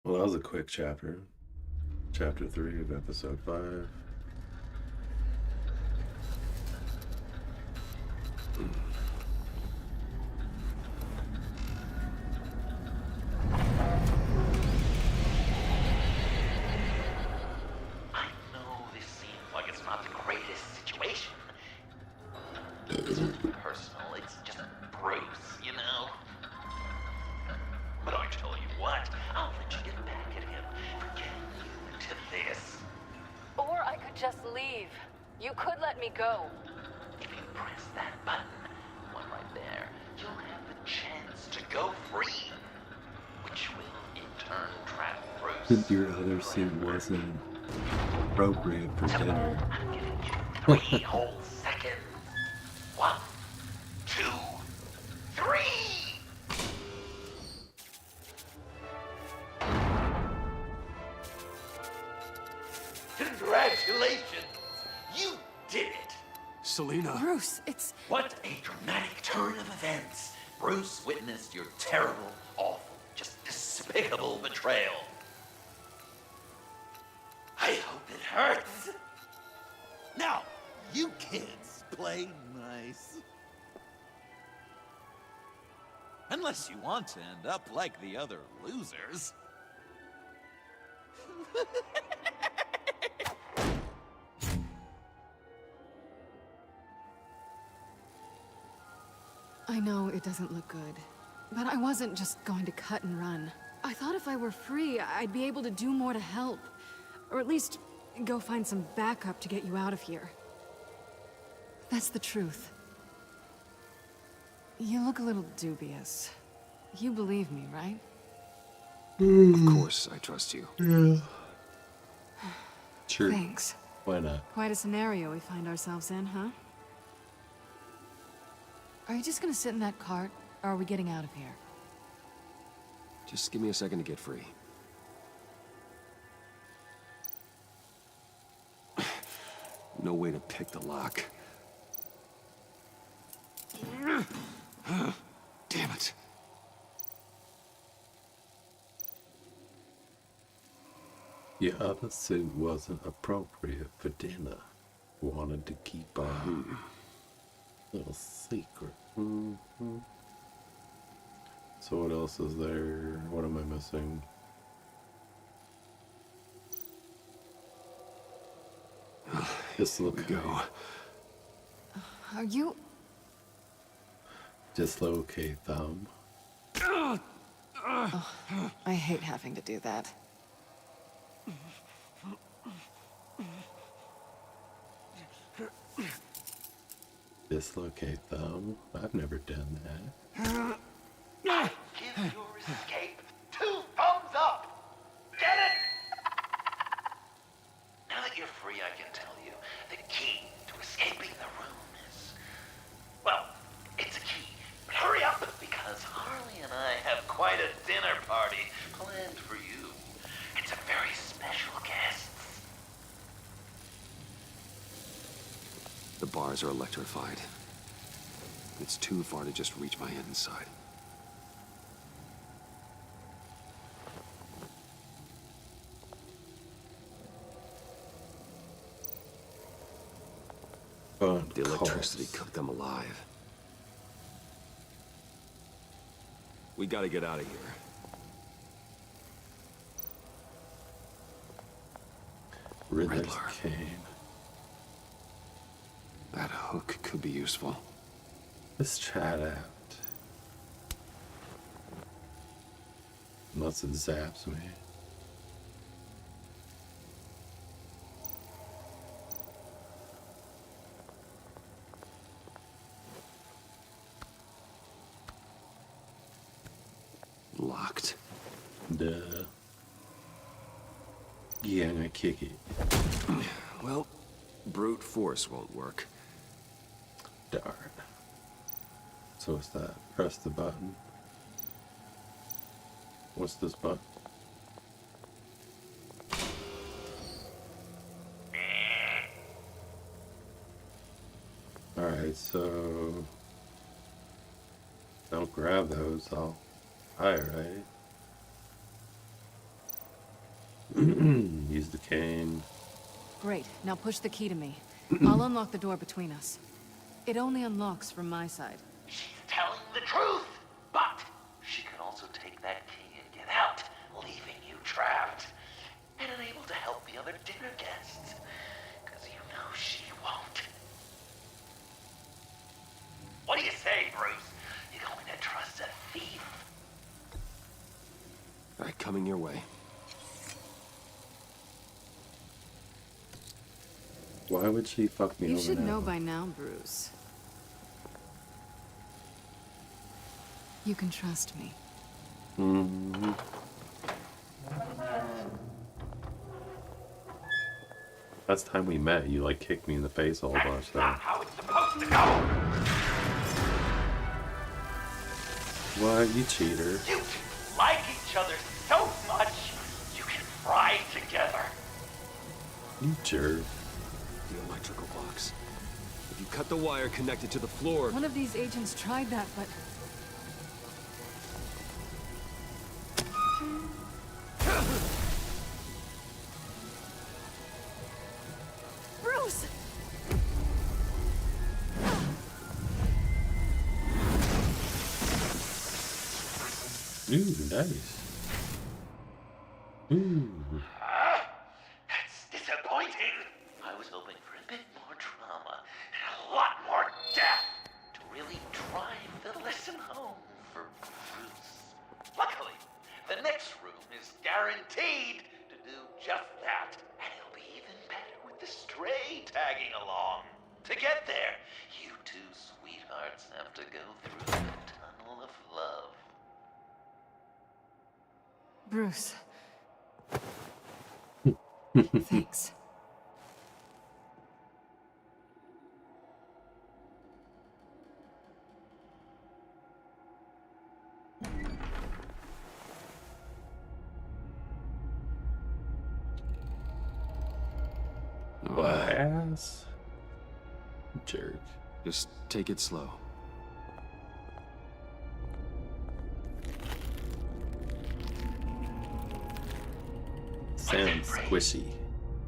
Well, that was a quick chapter. Chapter 3 of episode 5. I know this seems like it's not the greatest situation. It isn't personal, it's just Bruce, you know? But I tell you what, I'll let you get back at him for getting you into this. Or I could just leave. You could let me go. If you press that button, one right there, you'll have the chance to go free. Which will, in turn, trap Bruce. Your other suit wasn't appropriate for dinner. I'm giving you 3 whole seconds. 1, 2, 3! Congratulations! You did it! Selina. Bruce, it's... What a dramatic turn of events! Bruce witnessed your terrible, awful, just despicable betrayal. I hope it hurts. Now, you kids play nice. Unless you want to end up like the other losers. I know it doesn't look good, but I wasn't just going to cut and run. I thought if I were free, I'd be able to do more to help. Or at least go find some backup to get you out of here. That's the truth. You look a little dubious. You believe me, right? Of course, I trust you. Yeah. Sure. Thanks. Why not? Quite a scenario we find ourselves in, huh? Are you just gonna sit in that cart, or are we getting out of here? Just give me a second to get free. No way to pick the lock. Damn it. Your other suit wasn't appropriate for dinner. Wanted to keep our little secret. So what else is there? What am I missing? Dislocate. Are you... Dislocate thumb. Oh, I hate having to do that. Dislocate thumb? I've never done that. Give your escape 2 thumbs up! Get it? Now that you're free, I can tell you the key to escaping the room is... Well, it's a key. But hurry up, because Harley and I have quite a dinner party planned for you. It's a very special guest. The bars are electrified. It's too far to just reach my inside. The electricity cooked them alive. We gotta get out of here. Riddler's Riddler. cane. That hook could be useful. Let's try it out. Unless it zaps me. Locked. Duh. Yeah, I'm gonna kick it. Well, brute force won't work. Darn. So what's that? Press the button. What's this button? Alright, so... Don't grab those, I'll... Fire, right? Use the cane. Great, now push the key to me. I'll unlock the door between us. It only unlocks from my side. She's telling the truth, but she can also take that key and get out, leaving you trapped and unable to help the other dinner guests. Because you know she won't. What do you say, Bruce? You going to trust a thief? All right, coming your way. Why would she fuck me You over should now? know by now, Bruce. You can trust me. Mm-hmm. Last time we met, you like kicked me in the face a whole bunch though. How it's supposed to go! What, you cheater? You like each other so much, you can fry together. You jerk. The electrical box. If you cut the wire connected to the floor... One of these agents tried that, but... Bruce! Ooh, nice. Ooh. That's disappointing. I was hoping for a bit more drama and a lot more death to really drive the lesson home for Bruce. Luckily, the next room is guaranteed to do just that, and it'll be even better with the stray tagging along. To get there, you two sweethearts have to go through the tunnel of love. Bruce. Thanks. Ass. Jerk. Just take it slow. Sounds squishy.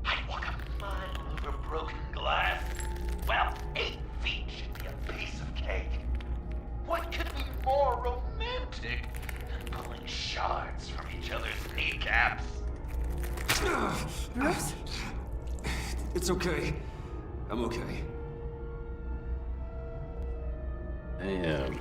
I'd walk a mile over broken glass. Well, 8 feet should be a piece of cake. What could be more romantic than pulling shards from each other's kneecaps? Bruce? It's okay. I'm okay. Damn.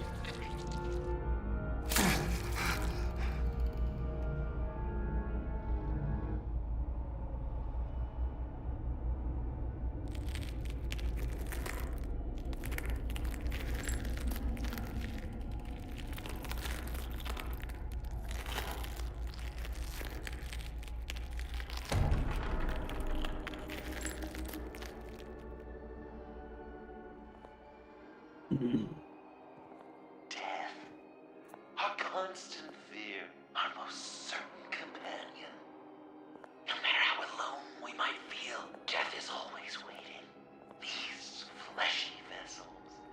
Death. Our constant fear. Our most certain companion. No matter how alone we might feel, death is always waiting. These fleshy vessels,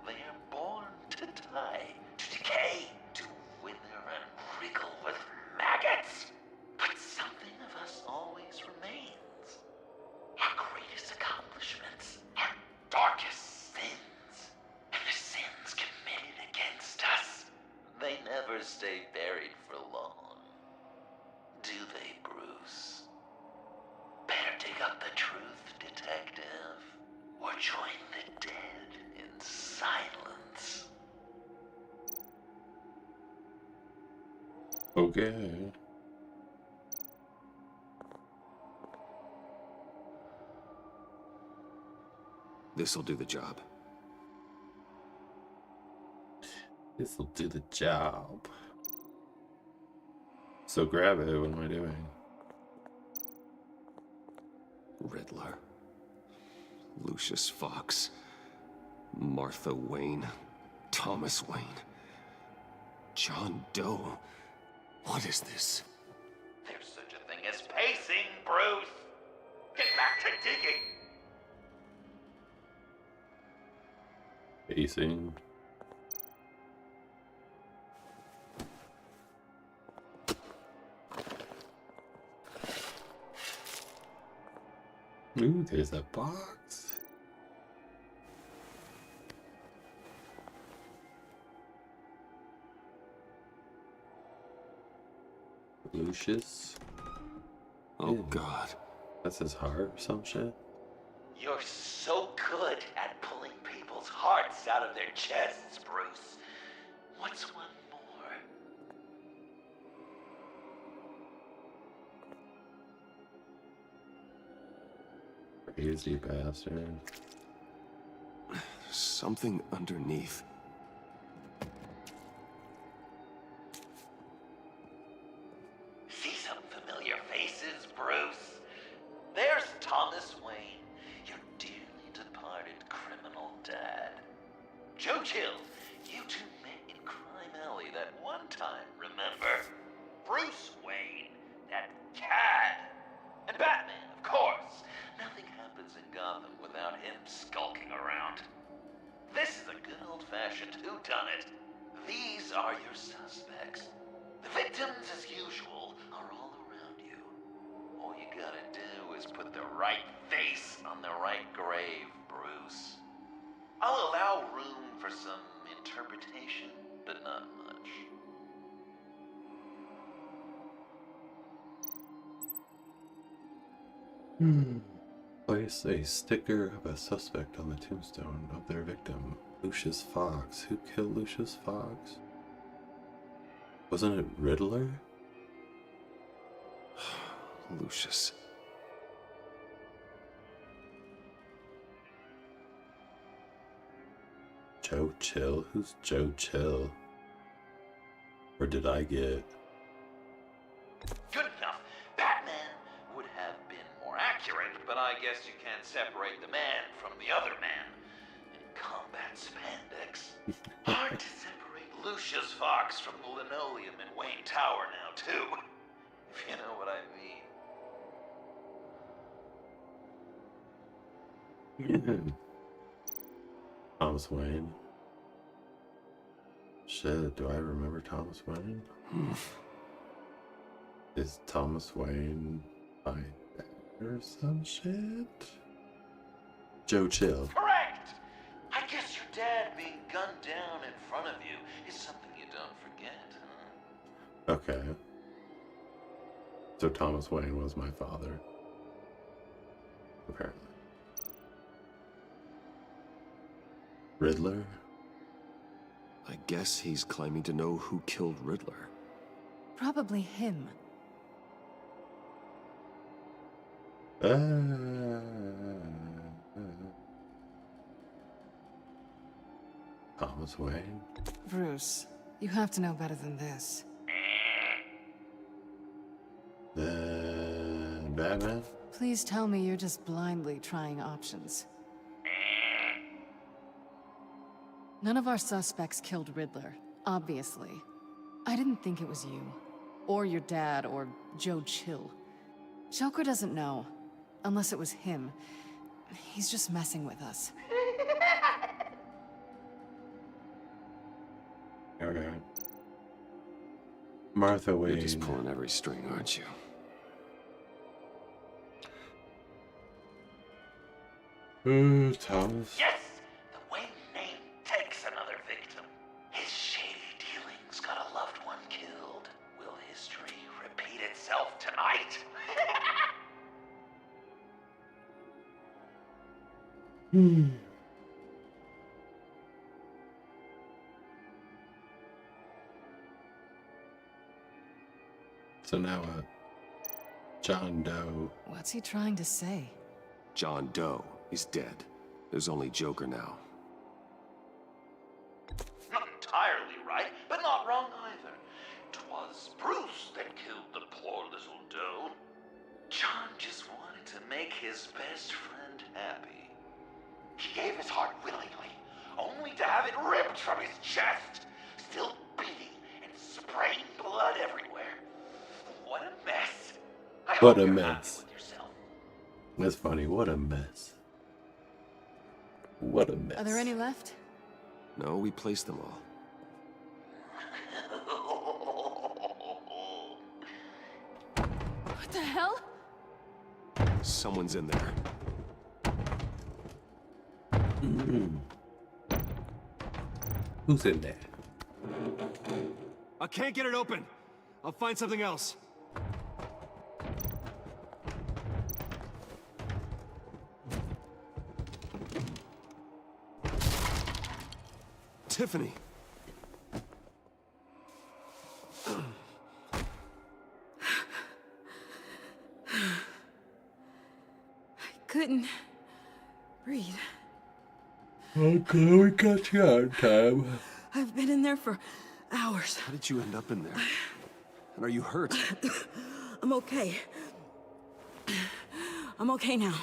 they are born to die, to decay, to wither and wriggle with maggots. But something of us always remains. Our greatest accomplishments, our darkest sins, and the sins committed against us. They never stay buried for long. Do they, Bruce? Better dig up the truth, detective, or join the dead in silence. Okay. This'll do the job. This'll do the job. So grab it, what am I doing? Riddler. Lucius Fox. Martha Wayne. Thomas Wayne. John Doe. What is this? There's such a thing as pacing, Bruce. Get back to digging. Pacing. Ooh, there's a box. Lucius. Oh, God. That's his heart or some shit? You're so good at pulling people's hearts out of their chests, Bruce. What's one more? Crazy bastard. Something underneath. See some familiar faces, Bruce? There's Thomas Wayne, your dearly departed criminal dad. Joe Chill, you two met in Crime Alley that one time, remember? Bruce Wayne, that cad. And Batman, of course. Nothing happens in Gotham without him skulking around. This is a good old-fashioned whodunit. These are your suspects. The victims, as usual, are all around you. All you gotta do is put the right face on the right grave, Bruce. I'll allow room for some interpretation, but not much. Place a sticker of a suspect on the tombstone of their victim, Lucius Fox. Who killed Lucius Fox? Wasn't it Riddler? Lucius. Joe Chill? Who's Joe Chill? Or did I get... Good enough. Batman would have been more accurate, but I guess you can't separate the man from the other man. In combat spandex. Hard to separate Lucius Fox from the linoleum in Wayne Tower now, too. If you know what I mean. Thomas Wayne. Shit, do I remember Thomas Wayne? Is Thomas Wayne my dad or some shit? Joe Chill. Correct! I guess your dad being gunned down in front of you is something you don't forget, huh? Okay. So Thomas Wayne was my father. Apparently. Riddler? I guess he's claiming to know who killed Riddler. Probably him. Thomas Wayne? Bruce, you have to know better than this. Batman? Please tell me you're just blindly trying options. None of our suspects killed Riddler, obviously. I didn't think it was you, or your dad, or Joe Chill. Joker doesn't know, unless it was him. He's just messing with us. Okay. Martha Wayne. You're just pulling every string, aren't you? Thomas. Yes! The Wayne name takes another victim. His shady dealings got a loved one killed. Will history repeat itself tonight? So now John Doe. What's he trying to say? John Doe is dead. There's only Joker now. Not entirely right, but not wrong either. 'Twas Bruce that killed the poor little Doe. John just wanted to make his best friend happy. He gave his heart willingly, only to have it ripped from his chest, still beating and spraying blood everywhere. What a mess. What a mess. That's funny. What a mess. What a mess. Are there any left? No, we placed them all. What the hell? Someone's in there. Who's in there? I can't get it open. I'll find something else. Tiffany. Couldn't breathe. Okay, we got you on time. I've been in there for hours. How did you end up in there? And are you hurt? I'm okay. I'm okay now.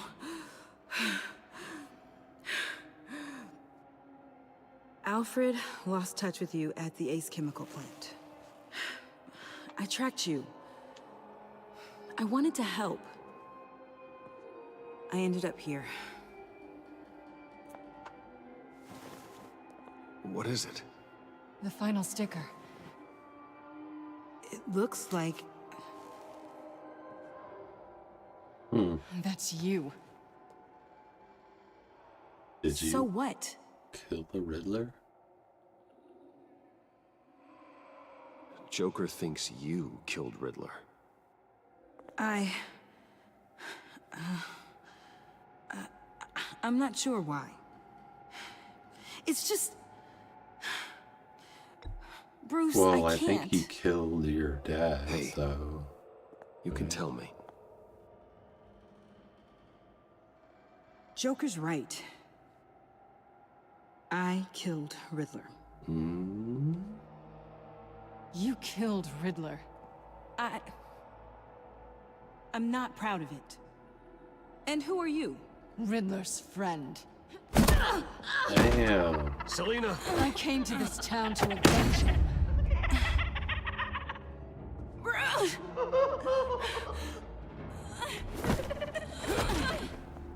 Alfred lost touch with you at the Ace Chemical plant. I tracked you. I wanted to help. I ended up here. What is it? The final sticker. It looks like... That's you. Did you So what? kill the Riddler? Joker thinks you killed Riddler. I I'm not sure why. It's just... Bruce, Well, I I can't. think he killed your dad, Hey, so... You can tell me. Joker's right. I killed Riddler. You killed Riddler. I'm not proud of it. And who are you? Riddler's friend. Damn. Selina! I came to this town to avenge him.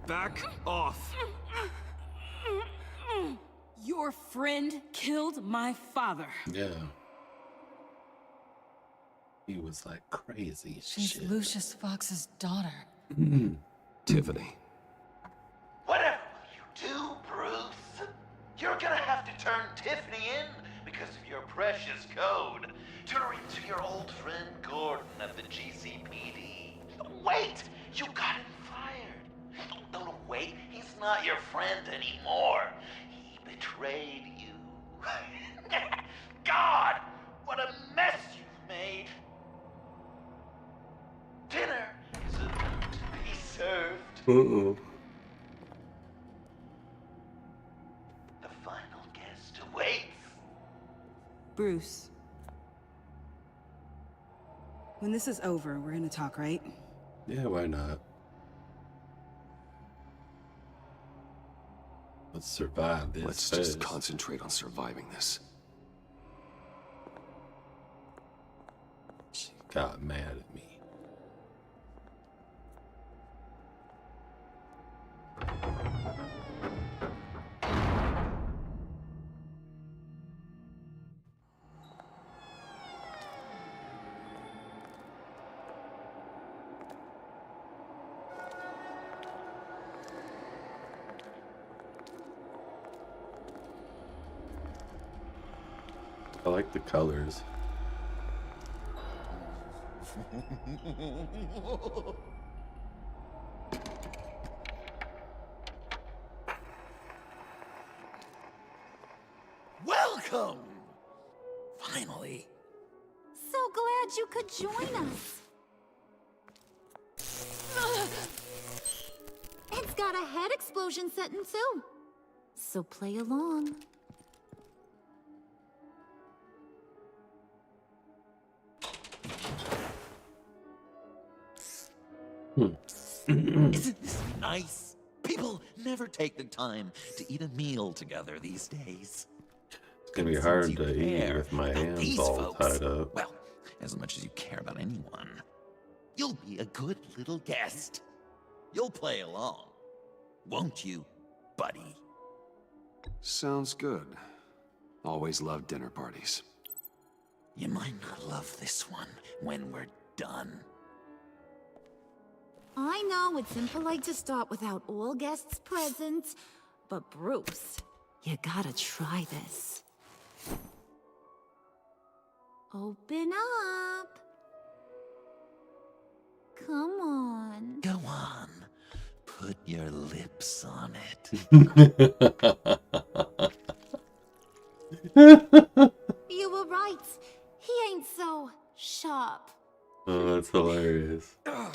Back off! Your friend killed my father. Yeah. He was like crazy. She's shit. Lucius Fox's daughter. Tiffany. Whatever will you do, Bruce? You're gonna have to turn Tiffany in because of your precious code. Turn her into your old friend Gordon at the GCPD. Wait! You got him fired. No, wait. He's not your friend anymore. He betrayed you. God! What a mess you've made. Dinner is about to be served. Uh-oh. The final guest awaits. Bruce. When this is over, we're gonna talk, right? Yeah, why not? Let's survive this. Let's just concentrate on surviving this. She got mad at me. I like the colors. Welcome! Finally. So glad you could join us. It's got a head explosion setting too. So play along. Isn't this nice? People never take the time to eat a meal together these days. It's gonna be hard to eat with my hands these all folks, tied up. Well, as much as you care about anyone. You'll be a good little guest. You'll play along, won't you, buddy? Sounds good. Always loved dinner parties. You might not love this one when we're done. I know it's impolite to start without all guests present, but Bruce, you gotta try this. Open up. Come on. Go on. Put your lips on it. You were right. He ain't so sharp. Oh, that's hilarious. I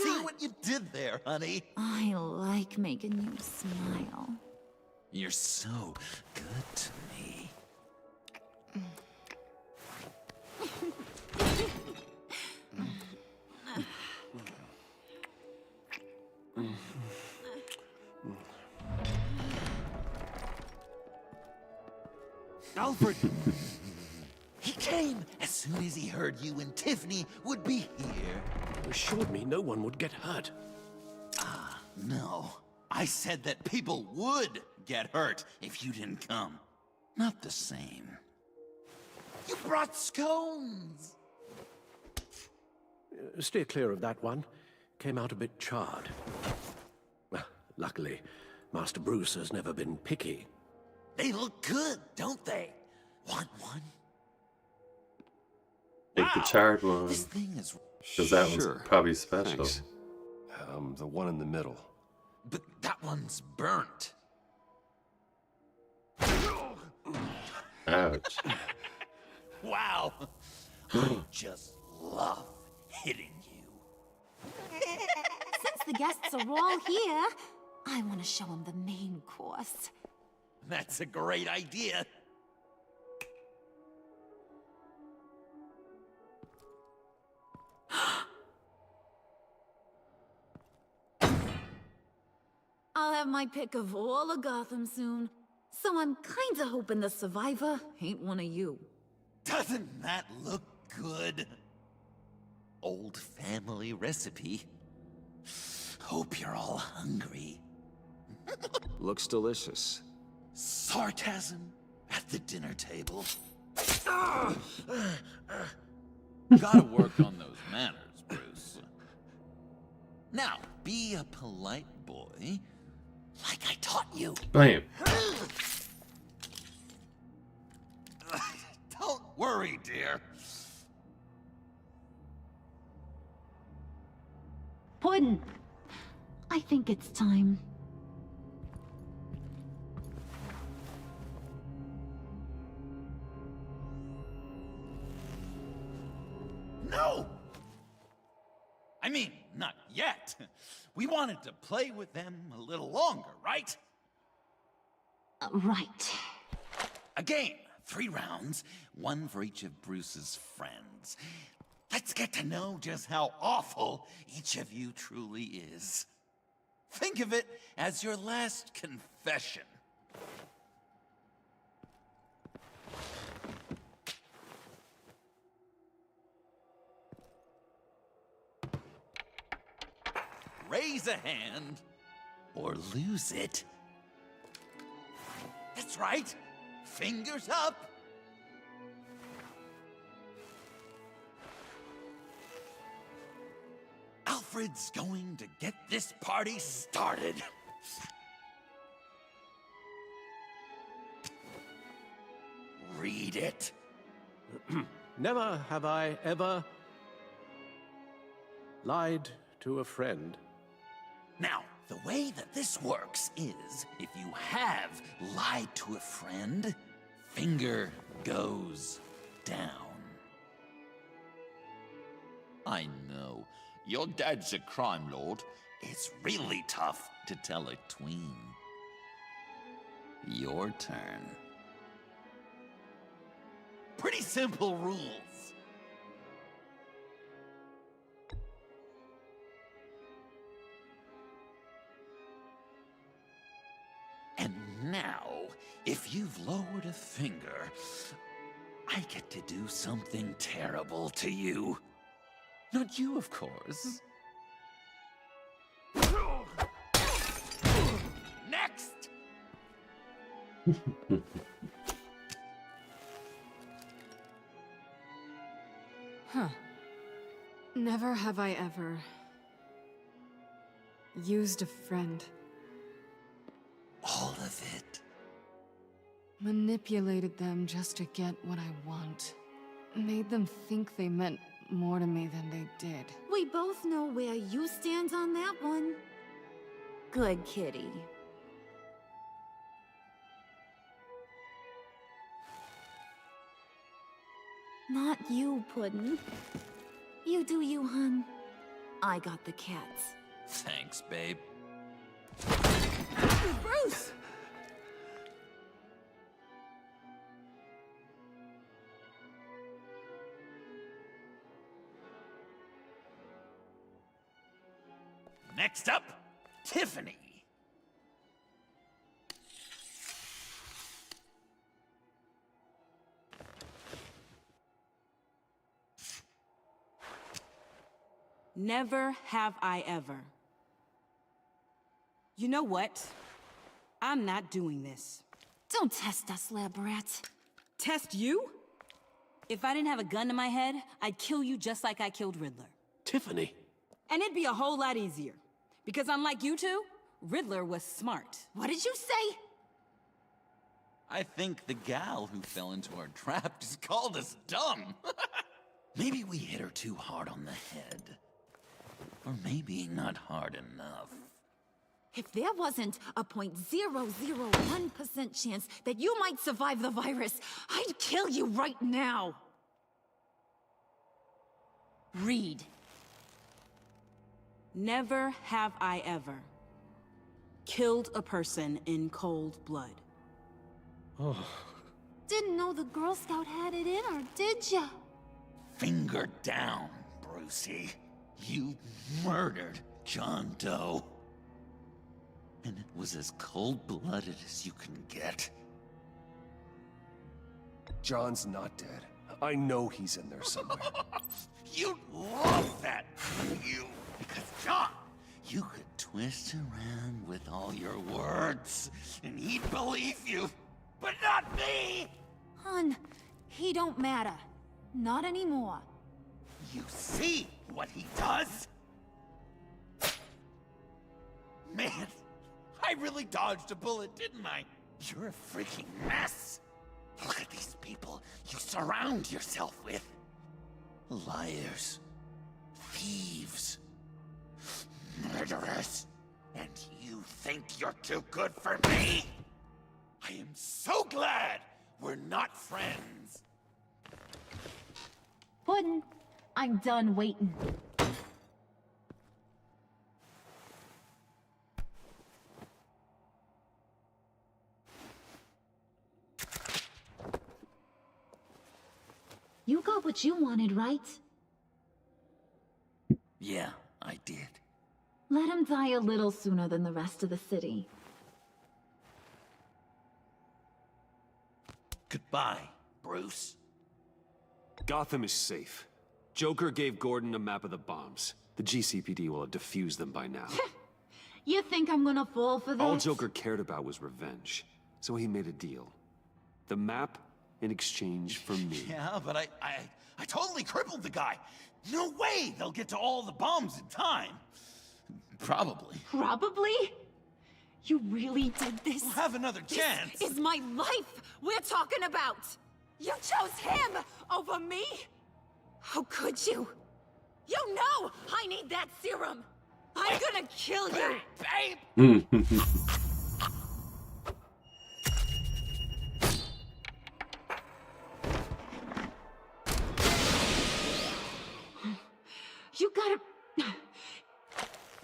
see what you did there, honey. I like making you smile. You're so good to me. Alfred! He came as soon as he heard you and Tiffany would be here. Assured me no one would get hurt. No. I said that people would get hurt if you didn't come. Not the same. You brought scones! Steer clear of that one. Came out a bit charred. Luckily, Master Bruce has never been picky. They look good, don't they? Want one? Take the charred one. This thing is... Because that Sure. one's probably special. Thanks. The one in the middle. But that one's burnt. Ouch. Wow. I just love hitting you. Since the guests are all here, I want to show them the main course. That's a great idea. I'll have my pick of all of Gotham soon, so I'm kinda hoping the survivor ain't one of you. Doesn't that look good? Old family recipe. Hope you're all hungry. Looks delicious. Sarcasm at the dinner table. Gotta work on those manners, Bruce. Now, be a polite boy, like I taught you. Bam. Don't worry, dear. Puddin', I think it's time. No! I mean, not yet. We wanted to play with them a little longer, right? Right. A game. 3 rounds, 1 for each of Bruce's friends. Let's get to know just how awful each of you truly is. Think of it as your last confession. Raise a hand, or lose it. That's right. Fingers up. Alfred's going to get this party started. Read it. Never have I ever lied to a friend. Now, the way that this works is, if you have lied to a friend, finger goes down. I know, your dad's a crime lord. It's really tough to tell a tween. Your turn. Pretty simple rules. And now, if you've lowered a finger, I get to do something terrible to you. Not you, of course. Next! Huh. Never have I ever used a friend. All of it. Manipulated them just to get what I want. Made them think they meant more to me than they did. We both know where you stand on that one. Good kitty. Not you, Puddin'. You do you, hun. I got the cats. Thanks, babe. Bruce! Next up, Tiffany. Never have I ever. You know what? I'm not doing this. Don't test us, lab rat. Test you? If I didn't have a gun to my head, I'd kill you just like I killed Riddler. Tiffany. And it'd be a whole lot easier. Because unlike you two, Riddler was smart. What did you say? I think the gal who fell into our trap just called us dumb. Maybe we hit her too hard on the head. for maybe not hard enough. If there wasn't a 0.001% chance that you might survive the virus, I'd kill you right now. Read. Never have I ever killed a person in cold blood. Didn't know the Girl Scout had it in her, did ya? Finger down, Brucey. You murdered John Doe. And it was as cold-blooded as you can get. John's not dead. I know he's in there somewhere. You'd love that, wouldn't you? Because John, you could twist around with all your words, and he'd believe you. But not me! Hun, he don't matter. Not anymore. You see what he does? Man, I really dodged a bullet, didn't I? You're a freaking mess. Look at these people you surround yourself with. Liars. Thieves. Murderers. And you think you're too good for me? I am so glad we're not friends. Puddin', I'm done waiting. You got what you wanted, right? Yeah, I did. Let him die a little sooner than the rest of the city. Goodbye, Bruce. Gotham is safe. Joker gave Gordon a map of the bombs. The GCPD will have defused them by now. You think I'm gonna fall for that? All Joker cared about was revenge, so he made a deal. The map in exchange for me. Yeah, but I totally crippled the guy. No way they'll get to all the bombs in time. Probably. Probably? You really did this? We'll have another chance. This is my life we're talking about. You chose him over me? How could you? You know I need that serum. I'm gonna kill you. Babe! You gotta...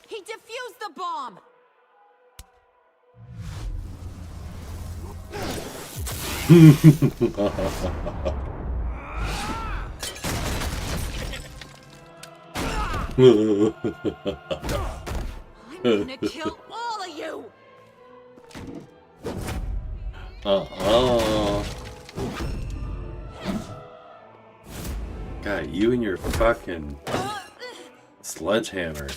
He defused the bomb! I'm gonna kill all of you! God, you and your fucking sledgehammer.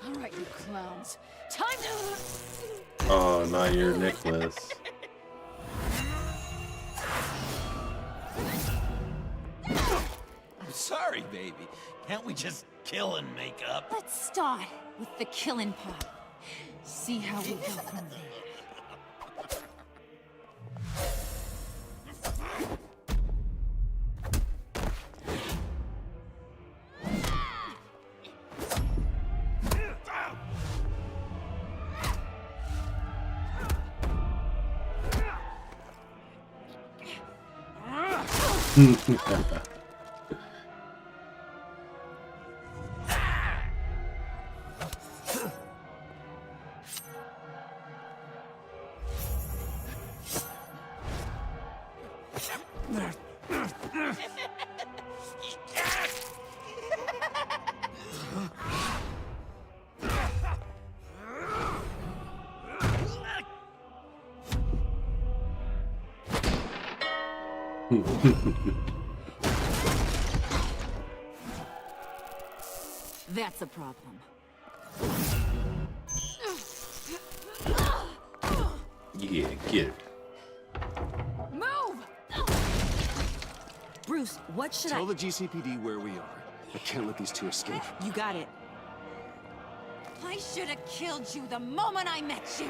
Alright, you clowns. Time to... Oh, not your Nicholas. I'm sorry, baby. Can't we just kill and make up? Let's start with the killing part. See how we go from there. That's a problem. Yeah, get it. Move! Bruce, what should Tell the GCPD where we are. I can't let these two escape. You got it. I should have killed you the moment I met you.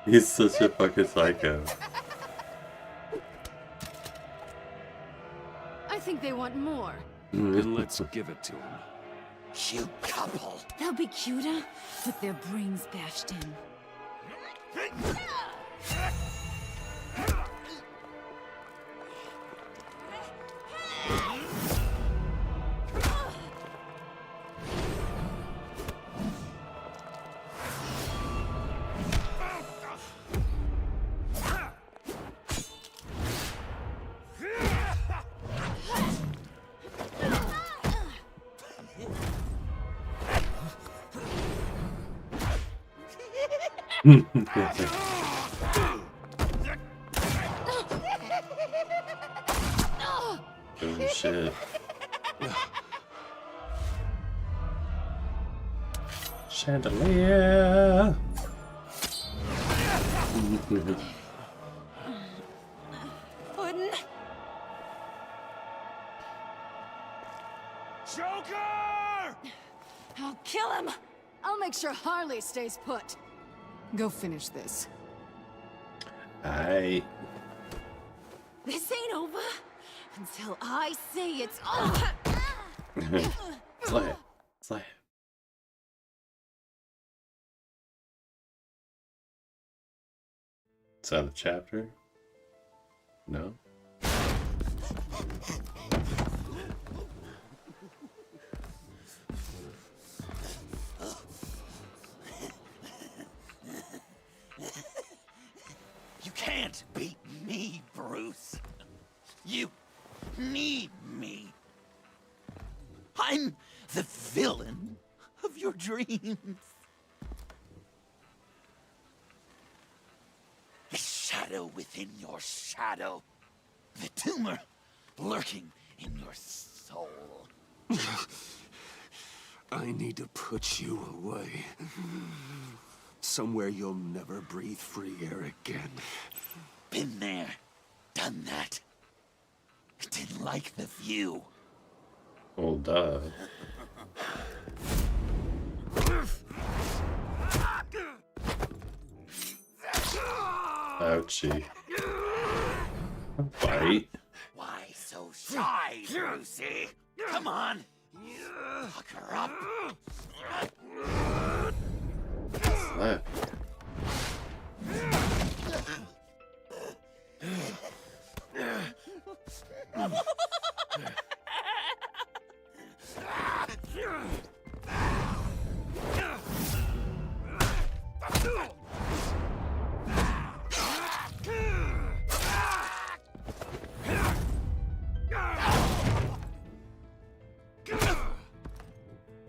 He's such a fucking psycho. I think they want more. Then let's give it to him. Cute couple. They'll be cuter with their brains bashed in. Oh shit. Chandelier. Puddin'. Joker! I'll kill him. I'll make sure Harley stays put. Go finish this. Aye. This ain't over until I say it's over. Slay it. Slay it. Is that a chapter? No? You can't beat me, Bruce. You need me. I'm the villain of your dreams. The shadow within your shadow. The tumor lurking in your soul. I need to put you away. Somewhere you'll never breathe free air again. Been there, done that. Didn't like the view. Well, duh. Ouchie. Bite. Why so shy, Brucey? Come on. Fuck her up. Slap.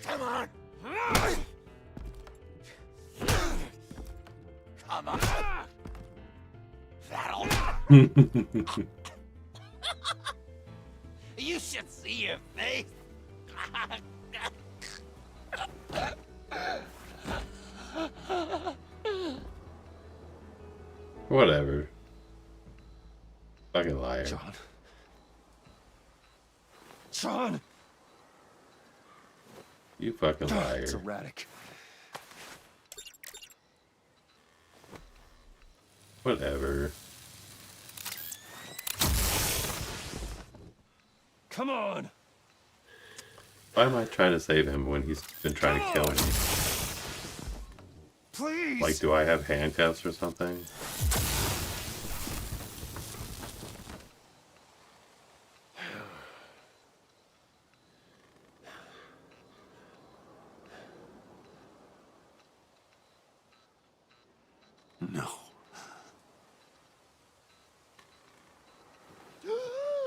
Come on. Come on. That'll... You should see your face. Whatever. Fucking liar. John! You fucking liar. It's erratic. Whatever. Come on! Why am I trying to save him when he's been trying to kill me? Please! Like, do I have handcuffs or something? No.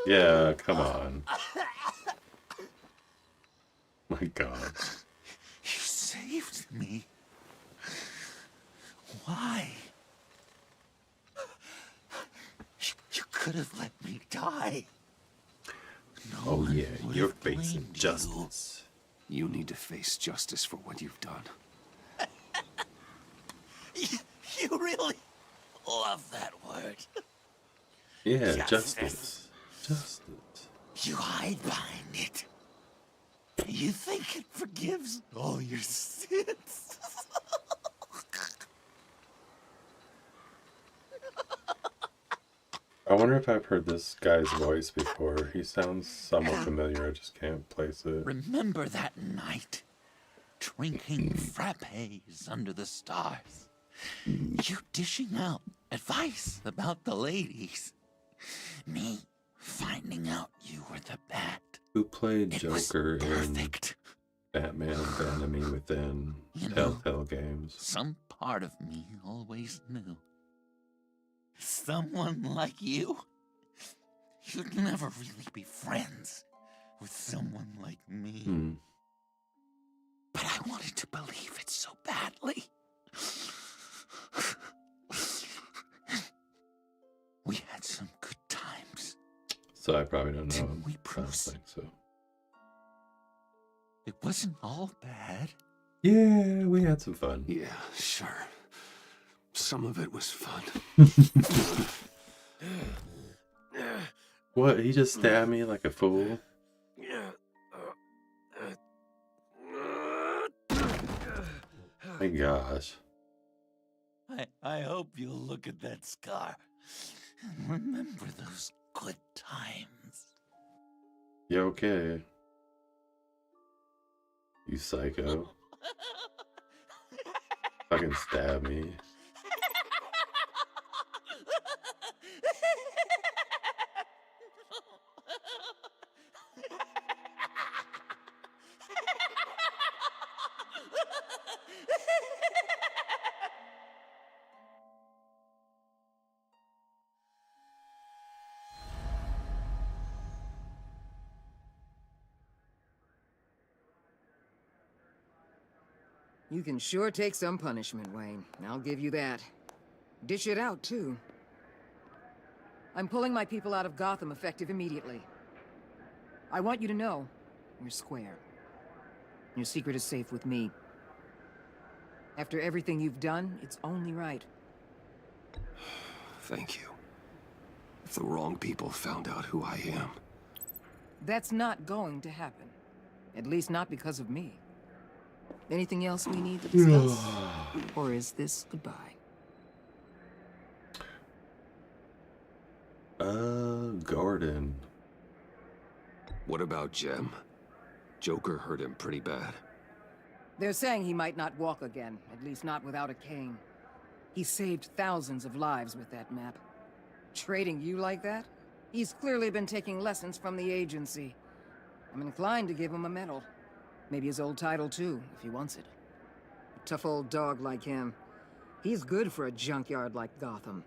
Yeah, come on. My God. You saved me. Why? You could have let me die. Oh yeah, you're facing justice. You need to face justice for what you've done. You really love that word. Yeah, justice. Justice. You hide behind it. You think it forgives all your sins? I wonder if I've heard this guy's voice before. He sounds somewhat familiar, I just can't place it. Remember that night? Drinking frappes under the stars. You dishing out advice about the ladies. Me finding out you were the bat. Who played Joker in Batman the Enemy Within Telltale Games? Some part of me always knew. Someone like you, you'd never really be friends with someone like me. But I wanted to believe it so badly. We had some good times. So I probably don't know. Didn't we, I don't think so. It wasn't all bad. Yeah, we had some fun. Yeah, sure. Some of it was fun. What? He just stabbed me like a fool? My gosh. I hope you'll look at that scar and remember those good times. You okay? You psycho. Fucking stab me. You can sure take some punishment, Wayne. I'll give you that. Dish it out, too. I'm pulling my people out of Gotham effective immediately. I want you to know, you're square. Your secret is safe with me. After everything you've done, it's only right. Thank you. If the wrong people found out who I am... That's not going to happen. At least not because of me. Anything else we need to discuss? Or is this goodbye? Gordon. What about Jem? Joker hurt him pretty bad. They're saying he might not walk again, at least not without a cane. He saved thousands of lives with that map. Trading you like that? He's clearly been taking lessons from the agency. I'm inclined to give him a medal. Maybe his old title too, if he wants it. A tough old dog like him. He's good for a junkyard like Gotham.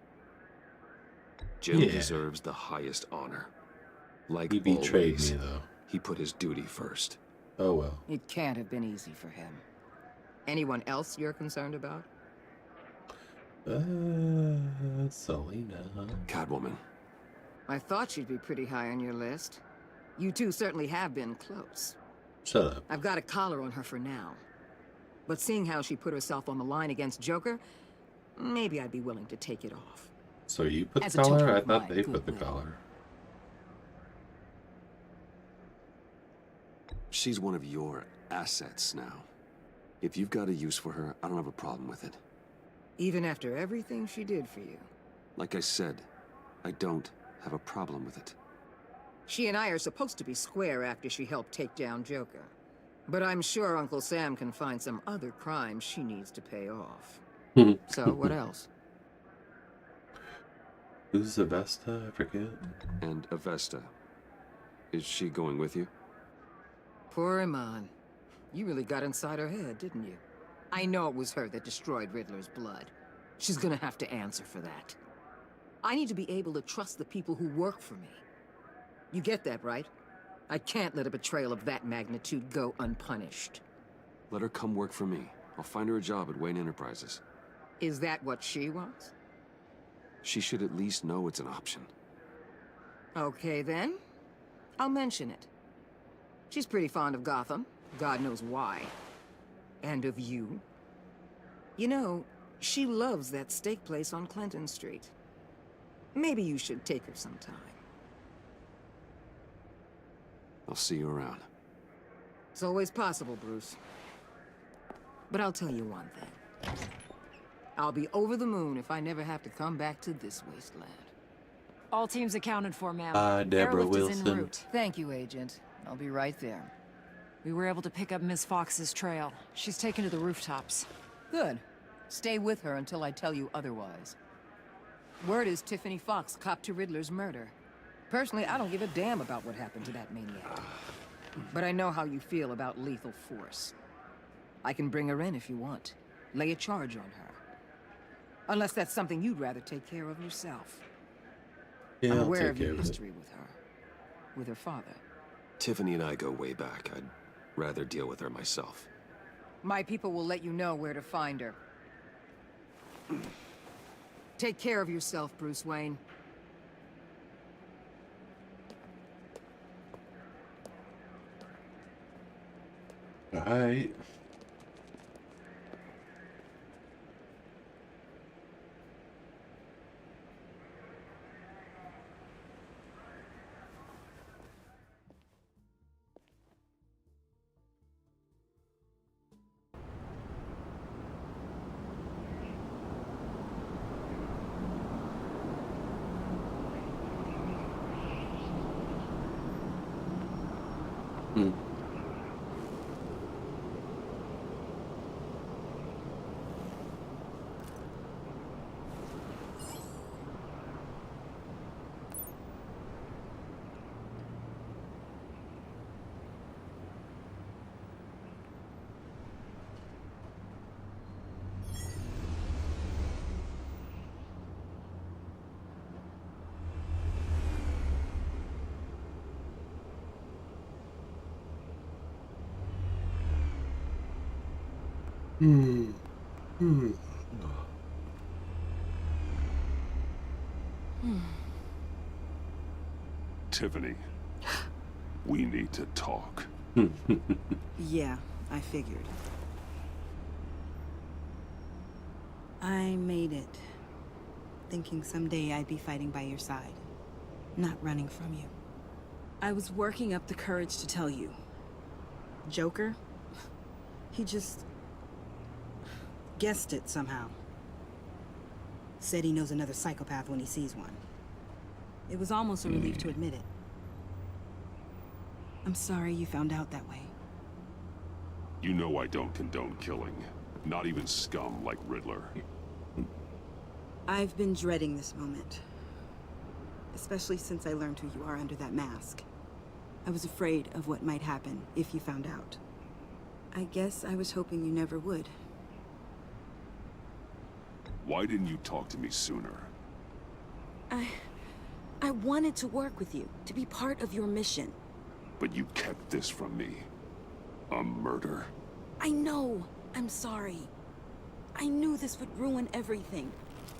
Jem deserves the highest honor. Like He betrayed always, me, though. he put his duty first. Oh well. It can't have been easy for him. Anyone else you're concerned about? Selena. Catwoman. I thought she'd be pretty high on your list. You two certainly have been close. Shut up. I've got a collar on her for now. But seeing how she put herself on the line against Joker, maybe I'd be willing to take it off. So you put As the a token collar? I of thought my they put the goodwill. collar. She's one of your assets now. If you've got a use for her, I don't have a problem with it. Even after everything she did for you. Like I said, I don't have a problem with it. She and I are supposed to be square after she helped take down Joker. But I'm sure Uncle Sam can find some other crime she needs to pay off. So, what else? Who's Avesta? I forget. And Avesta. Is she going with you? Poor Iman. You really got inside her head, didn't you? I know it was her that destroyed Riddler's blood. She's gonna have to answer for that. I need to be able to trust the people who work for me. You get that, right? I can't let a betrayal of that magnitude go unpunished. Let her come work for me. I'll find her a job at Wayne Enterprises. Is that what she wants? She should at least know it's an option. Okay, then. I'll mention it. She's pretty fond of Gotham. God knows why. And of you. You know, she loves that steak place on Clinton Street. Maybe you should take her sometime. I'll see you around. It's always possible, Bruce. But I'll tell you one thing. I'll be over the moon if I never have to come back to this wasteland. All teams accounted for, ma'am. Deborah Airlift is en Wilson. route. Thank you, Agent. I'll be right there. We were able to pick up Miss Fox's trail. She's taken to the rooftops. Good. Stay with her until I tell you otherwise. Word is Tiffany Fox copped to Riddler's murder. Personally, I don't give a damn about what happened to that maniac. But I know how you feel about lethal force. I can bring her in if you want. Lay a charge on her. Unless that's something you'd rather take care of yourself. Yeah, I'm I'll aware take of your care of it. history with her. With her father. Tiffany and I go way back. I'd rather deal with her myself. My people will let you know where to find her. Take care of yourself, Bruce Wayne. Alright. Tiffany, we need to talk. Yeah, I figured. I made it. Thinking someday I'd be fighting by your side. Not running from you. I was working up the courage to tell you. Joker? He just... guessed it somehow. Said he knows another psychopath when he sees one. It was almost a relief to admit it. I'm sorry you found out that way. You know I don't condone killing. Not even scum like Riddler. I've been dreading this moment. Especially since I learned who you are under that mask. I was afraid of what might happen if you found out. I guess I was hoping you never would. Why didn't you talk to me sooner? I wanted to work with you, to be part of your mission. But you kept this from me. A murder. I know. I'm sorry. I knew this would ruin everything.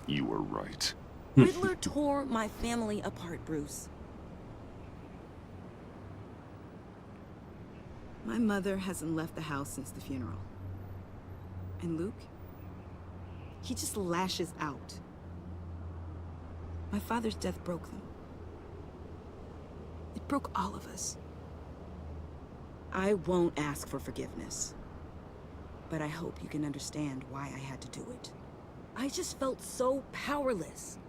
You were right. Riddler tore my family apart, Bruce. My mother hasn't left the house since the funeral. And Luke? He just lashes out. My father's death broke them. It broke all of us. I won't ask for forgiveness. But I hope you can understand why I had to do it. I just felt so powerless.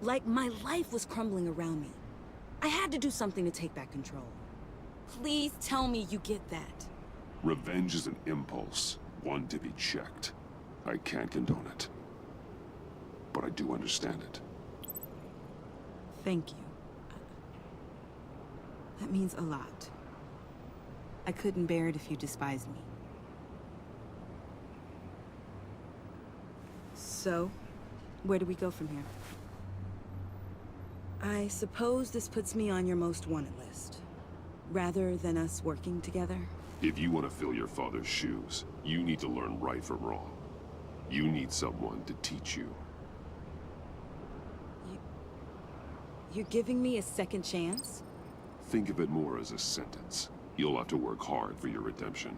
Like my life was crumbling around me. I had to do something to take back control. Please tell me you get that. Revenge is an impulse, one to be checked. I can't condone it. But I do understand it. Thank you. That means a lot. I couldn't bear it if you despised me. So, where do we go from here? I suppose this puts me on your most wanted list. Rather than us working together? If you want to fill your father's shoes, you need to learn right from wrong. You need someone to teach you. You're giving me a second chance? Think of it more as a sentence. You'll have to work hard for your redemption.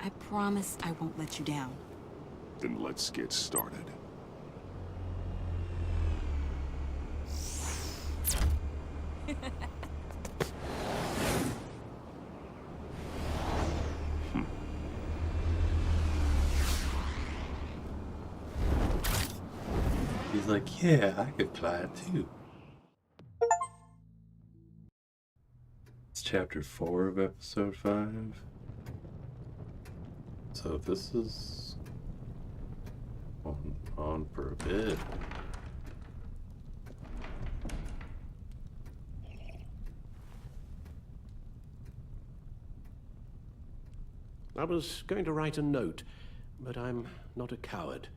I promise I won't let you down. Then let's get started. He's like, yeah, I could fly it too. It's chapter 4 of episode 5. So this is on for a bit. I was going to write a note, but I'm not a coward.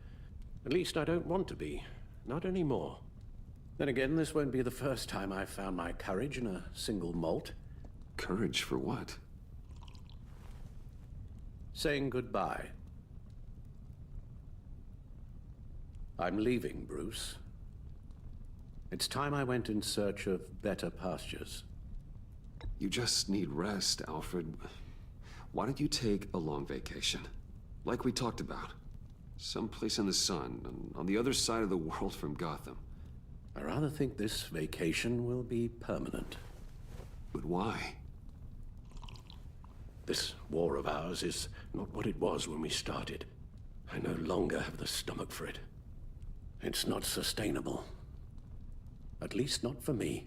At least I don't want to be. Not anymore. Then again, this won't be the first time I've found my courage in a single malt. Courage for what? Saying goodbye. I'm leaving, Bruce. It's time I went in search of better pastures. You just need rest, Alfred. Why don't you take a long vacation? Like we talked about. Someplace in the sun, on the other side of the world from Gotham. I rather think this vacation will be permanent. But why? This war of ours is not what it was when we started. I no longer have the stomach for it. It's not sustainable. At least not for me.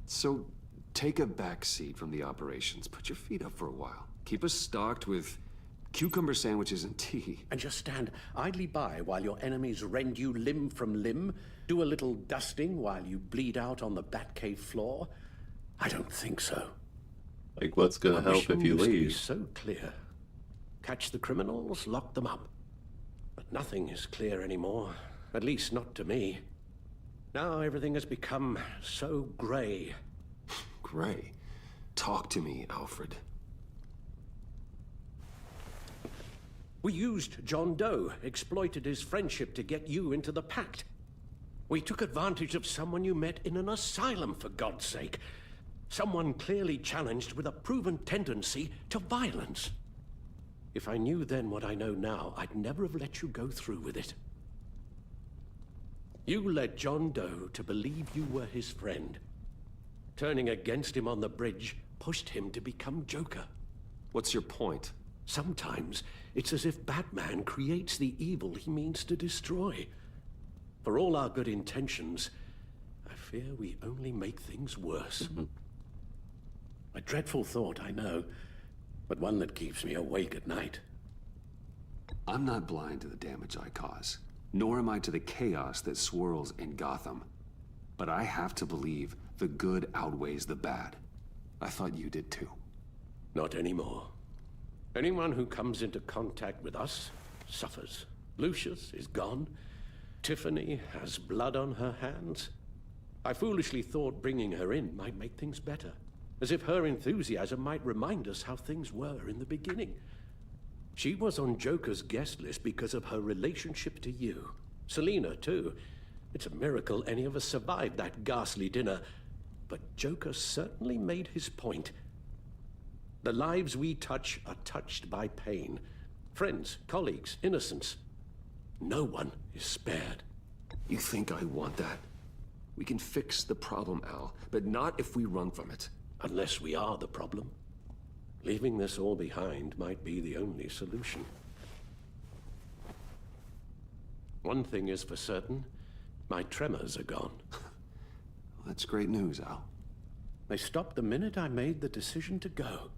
So, take a back seat from the operations. Put your feet up for a while. Keep us stocked with cucumber sandwiches and tea. And just stand idly by while your enemies rend you limb from limb? Do a little dusting while you bleed out on the Batcave floor? I don't think so. Like, what's gonna help if you used to be leave? so clear. Catch the criminals, lock them up. But nothing is clear anymore. At least not to me. Now everything has become so gray. Gray? Talk to me, Alfred. We used John Doe, exploited his friendship to get you into the pact. We took advantage of someone you met in an asylum, for God's sake. Someone clearly challenged with a proven tendency to violence. If I knew then what I know now, I'd never have let you go through with it. You led John Doe to believe you were his friend. Turning against him on the bridge pushed him to become Joker. What's your point? Sometimes it's as if Batman creates the evil he means to destroy. For all our good intentions, I fear we only make things worse. A dreadful thought, I know, but one that keeps me awake at night. I'm not blind to the damage I cause, nor am I to the chaos that swirls in Gotham. But I have to believe the good outweighs the bad. I thought you did too. Not anymore. Anyone who comes into contact with us suffers. Lucius is gone. Tiffany has blood on her hands. I foolishly thought bringing her in might make things better. As if her enthusiasm might remind us how things were in the beginning. She was on Joker's guest list because of her relationship to you. Selina, too. It's a miracle any of us survived that ghastly dinner. But Joker certainly made his point. The lives we touch are touched by pain. Friends, colleagues, innocents. No one is spared. You think I want that? We can fix the problem, Al, but not if we run from it. Unless we are the problem. Leaving this all behind might be the only solution. One thing is for certain, my tremors are gone. That's great news, Al. They stopped the minute I made the decision to go.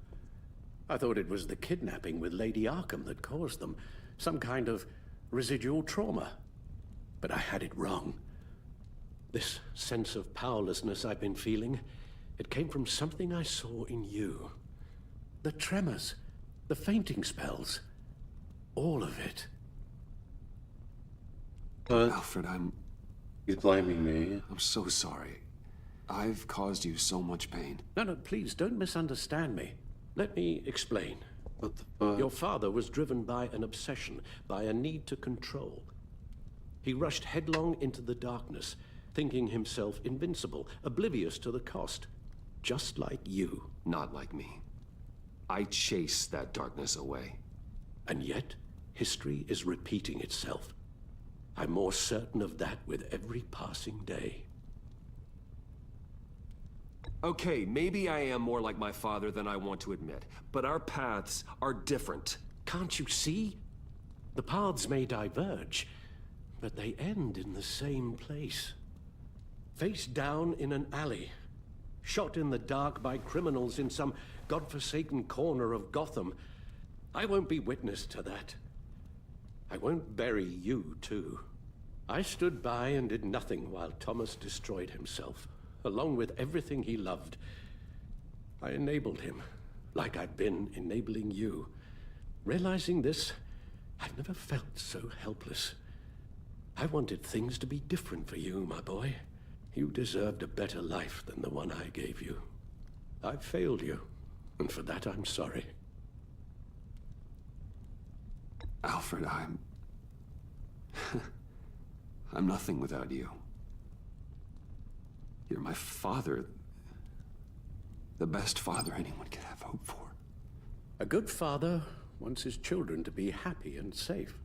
I thought it was the kidnapping with Lady Arkham that caused them. Some kind of residual trauma. But I had it wrong. This sense of powerlessness I've been feeling, it came from something I saw in you. The tremors, the fainting spells, all of it. Alfred, He's blaming me. I'm so sorry. I've caused you so much pain. No, please, don't misunderstand me. Let me explain. What the fuck? Your father was driven by an obsession, by a need to control. He rushed headlong into the darkness, thinking himself invincible, oblivious to the cost. Just like you. Not like me. I chased that darkness away. And yet, history is repeating itself. I'm more certain of that with every passing day. Okay, maybe I am more like my father than I want to admit, but our paths are different. Can't you see? The paths may diverge, but they end in the same place. Face down in an alley, shot in the dark by criminals in some godforsaken corner of Gotham. I won't be witness to that. I won't bury you, too. I stood by and did nothing while Thomas destroyed himself, along with everything he loved. I enabled him, like I'd been enabling you. Realizing this, I've never felt so helpless. I wanted things to be different for you, my boy. You deserved a better life than the one I gave you. I failed you, and for that I'm sorry. Alfred, I'm nothing without you. You're my father. The best father anyone could have hope for. A good father wants his children to be happy and safe.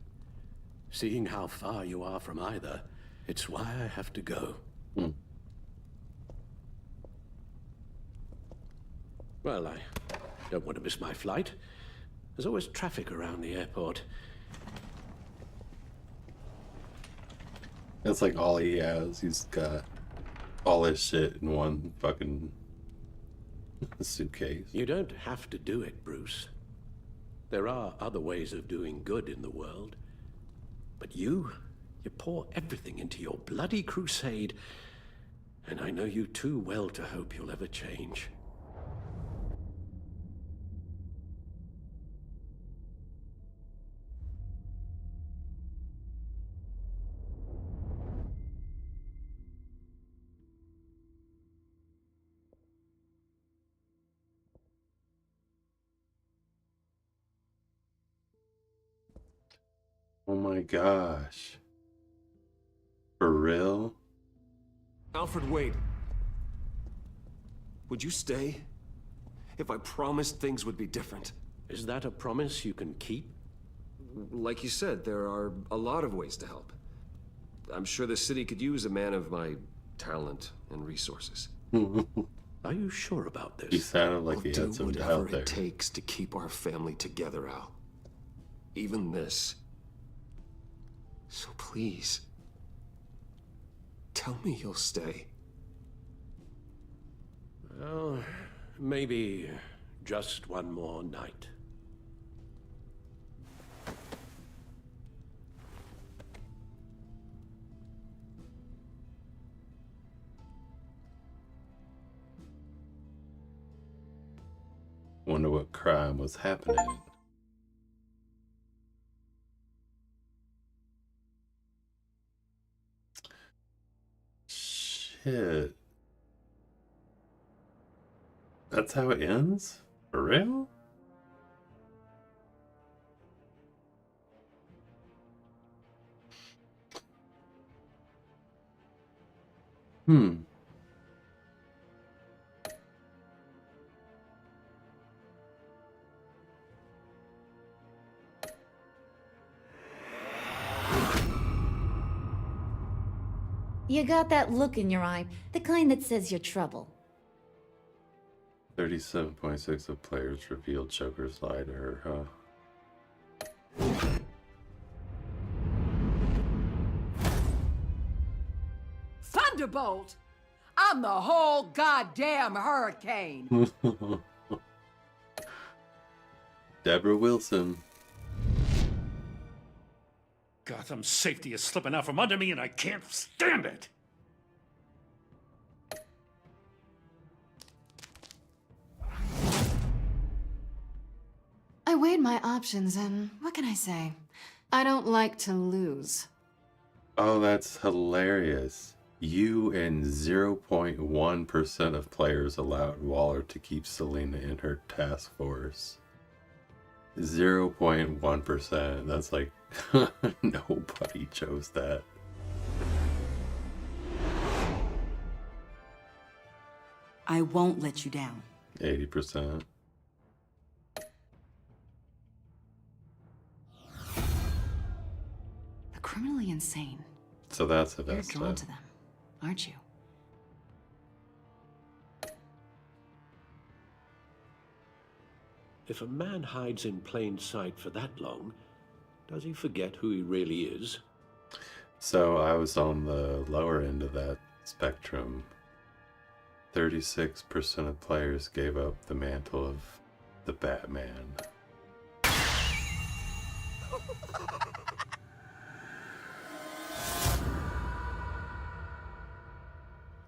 Seeing how far you are from either, it's why I have to go. Well, I don't want to miss my flight. There's always traffic around the airport. That's like all he has. He's got all his shit in one fucking suitcase. You don't have to do it, Bruce. There are other ways of doing good in the world. But you pour everything into your bloody crusade, and I know you too well to hope you'll ever change. Oh my gosh. For real? Alfred, wait. Would you stay? If I promised things would be different. Is that a promise you can keep? Like you said, there are a lot of ways to help. I'm sure the city could use a man of my talent and resources. Are you sure about this? He sounded like he I'll had do some whatever doubt there. it takes to keep our family together, Al. Even this. So please, tell me you'll stay. Well, maybe just one more night. Wonder what crime was happening. Shit. That's how it ends? For real? You got that look in your eye, the kind that says you're trouble. 37.6 of players revealed Joker's lie to her, huh? Thunderbolt! I'm the whole goddamn hurricane! Deborah Wilson. Gotham's safety is slipping out from under me and I can't stand it! I weighed my options and what can I say? I don't like to lose. Oh, that's hilarious. You and 0.1% of players allowed Waller to keep Selena in her task force. 0.1%. That's like nobody chose that. I won't let you down. 80%. The criminally insane. So that's You're that's drawn to them, aren't you? If a man hides in plain sight for that long, Does he forget who he really is? So I was on the lower end of that spectrum. 36% of players gave up the mantle of the Batman.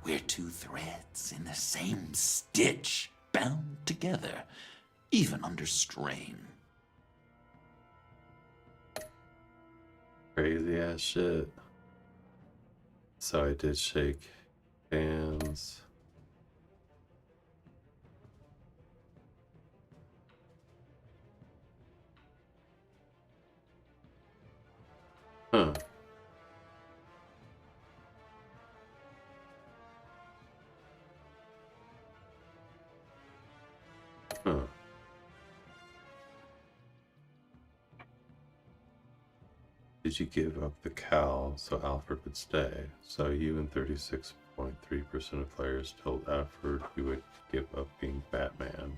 We're two threads in the same stitch, bound together, even under strain. Crazy ass shit. So I did shake hands. Huh. Huh. Did you give up the cowl so Alfred would stay? So you and 36.3% of players told Alfred you would give up being Batman.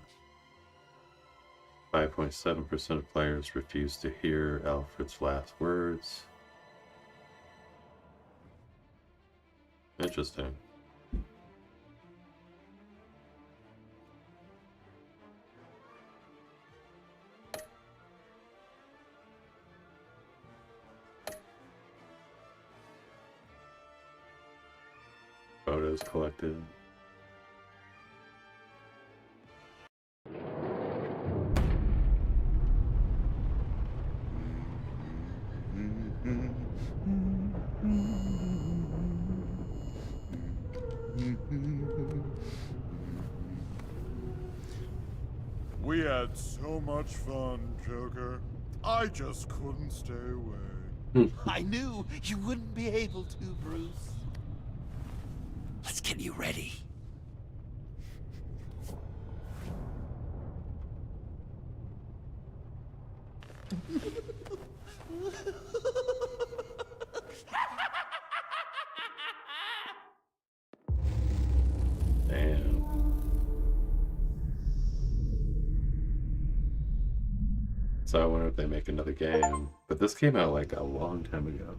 5.7% of players refused to hear Alfred's last words. Interesting. Photos collected. We had so much fun, Joker. I just couldn't stay away. I knew you wouldn't be able to, Bruce. Let's get you ready. Damn. So I wonder if they make another game. But this came out like a long time ago.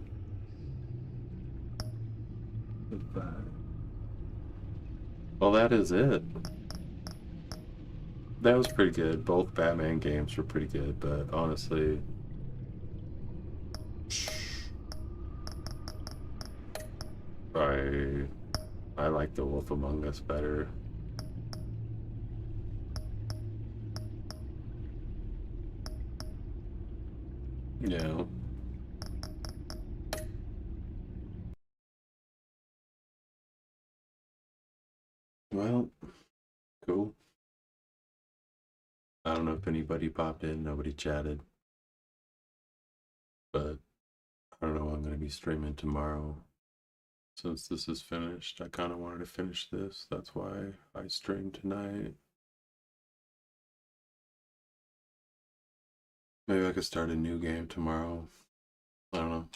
Well, that is it. That was pretty good. Both Batman games were pretty good, but honestly, I like The Wolf Among Us better. Yeah. Well, cool. I don't know if anybody popped in, nobody chatted. But I don't know what I'm going to be streaming tomorrow. Since this is finished, I kind of wanted to finish this. That's why I streamed tonight. Maybe I could start a new game tomorrow. I don't know.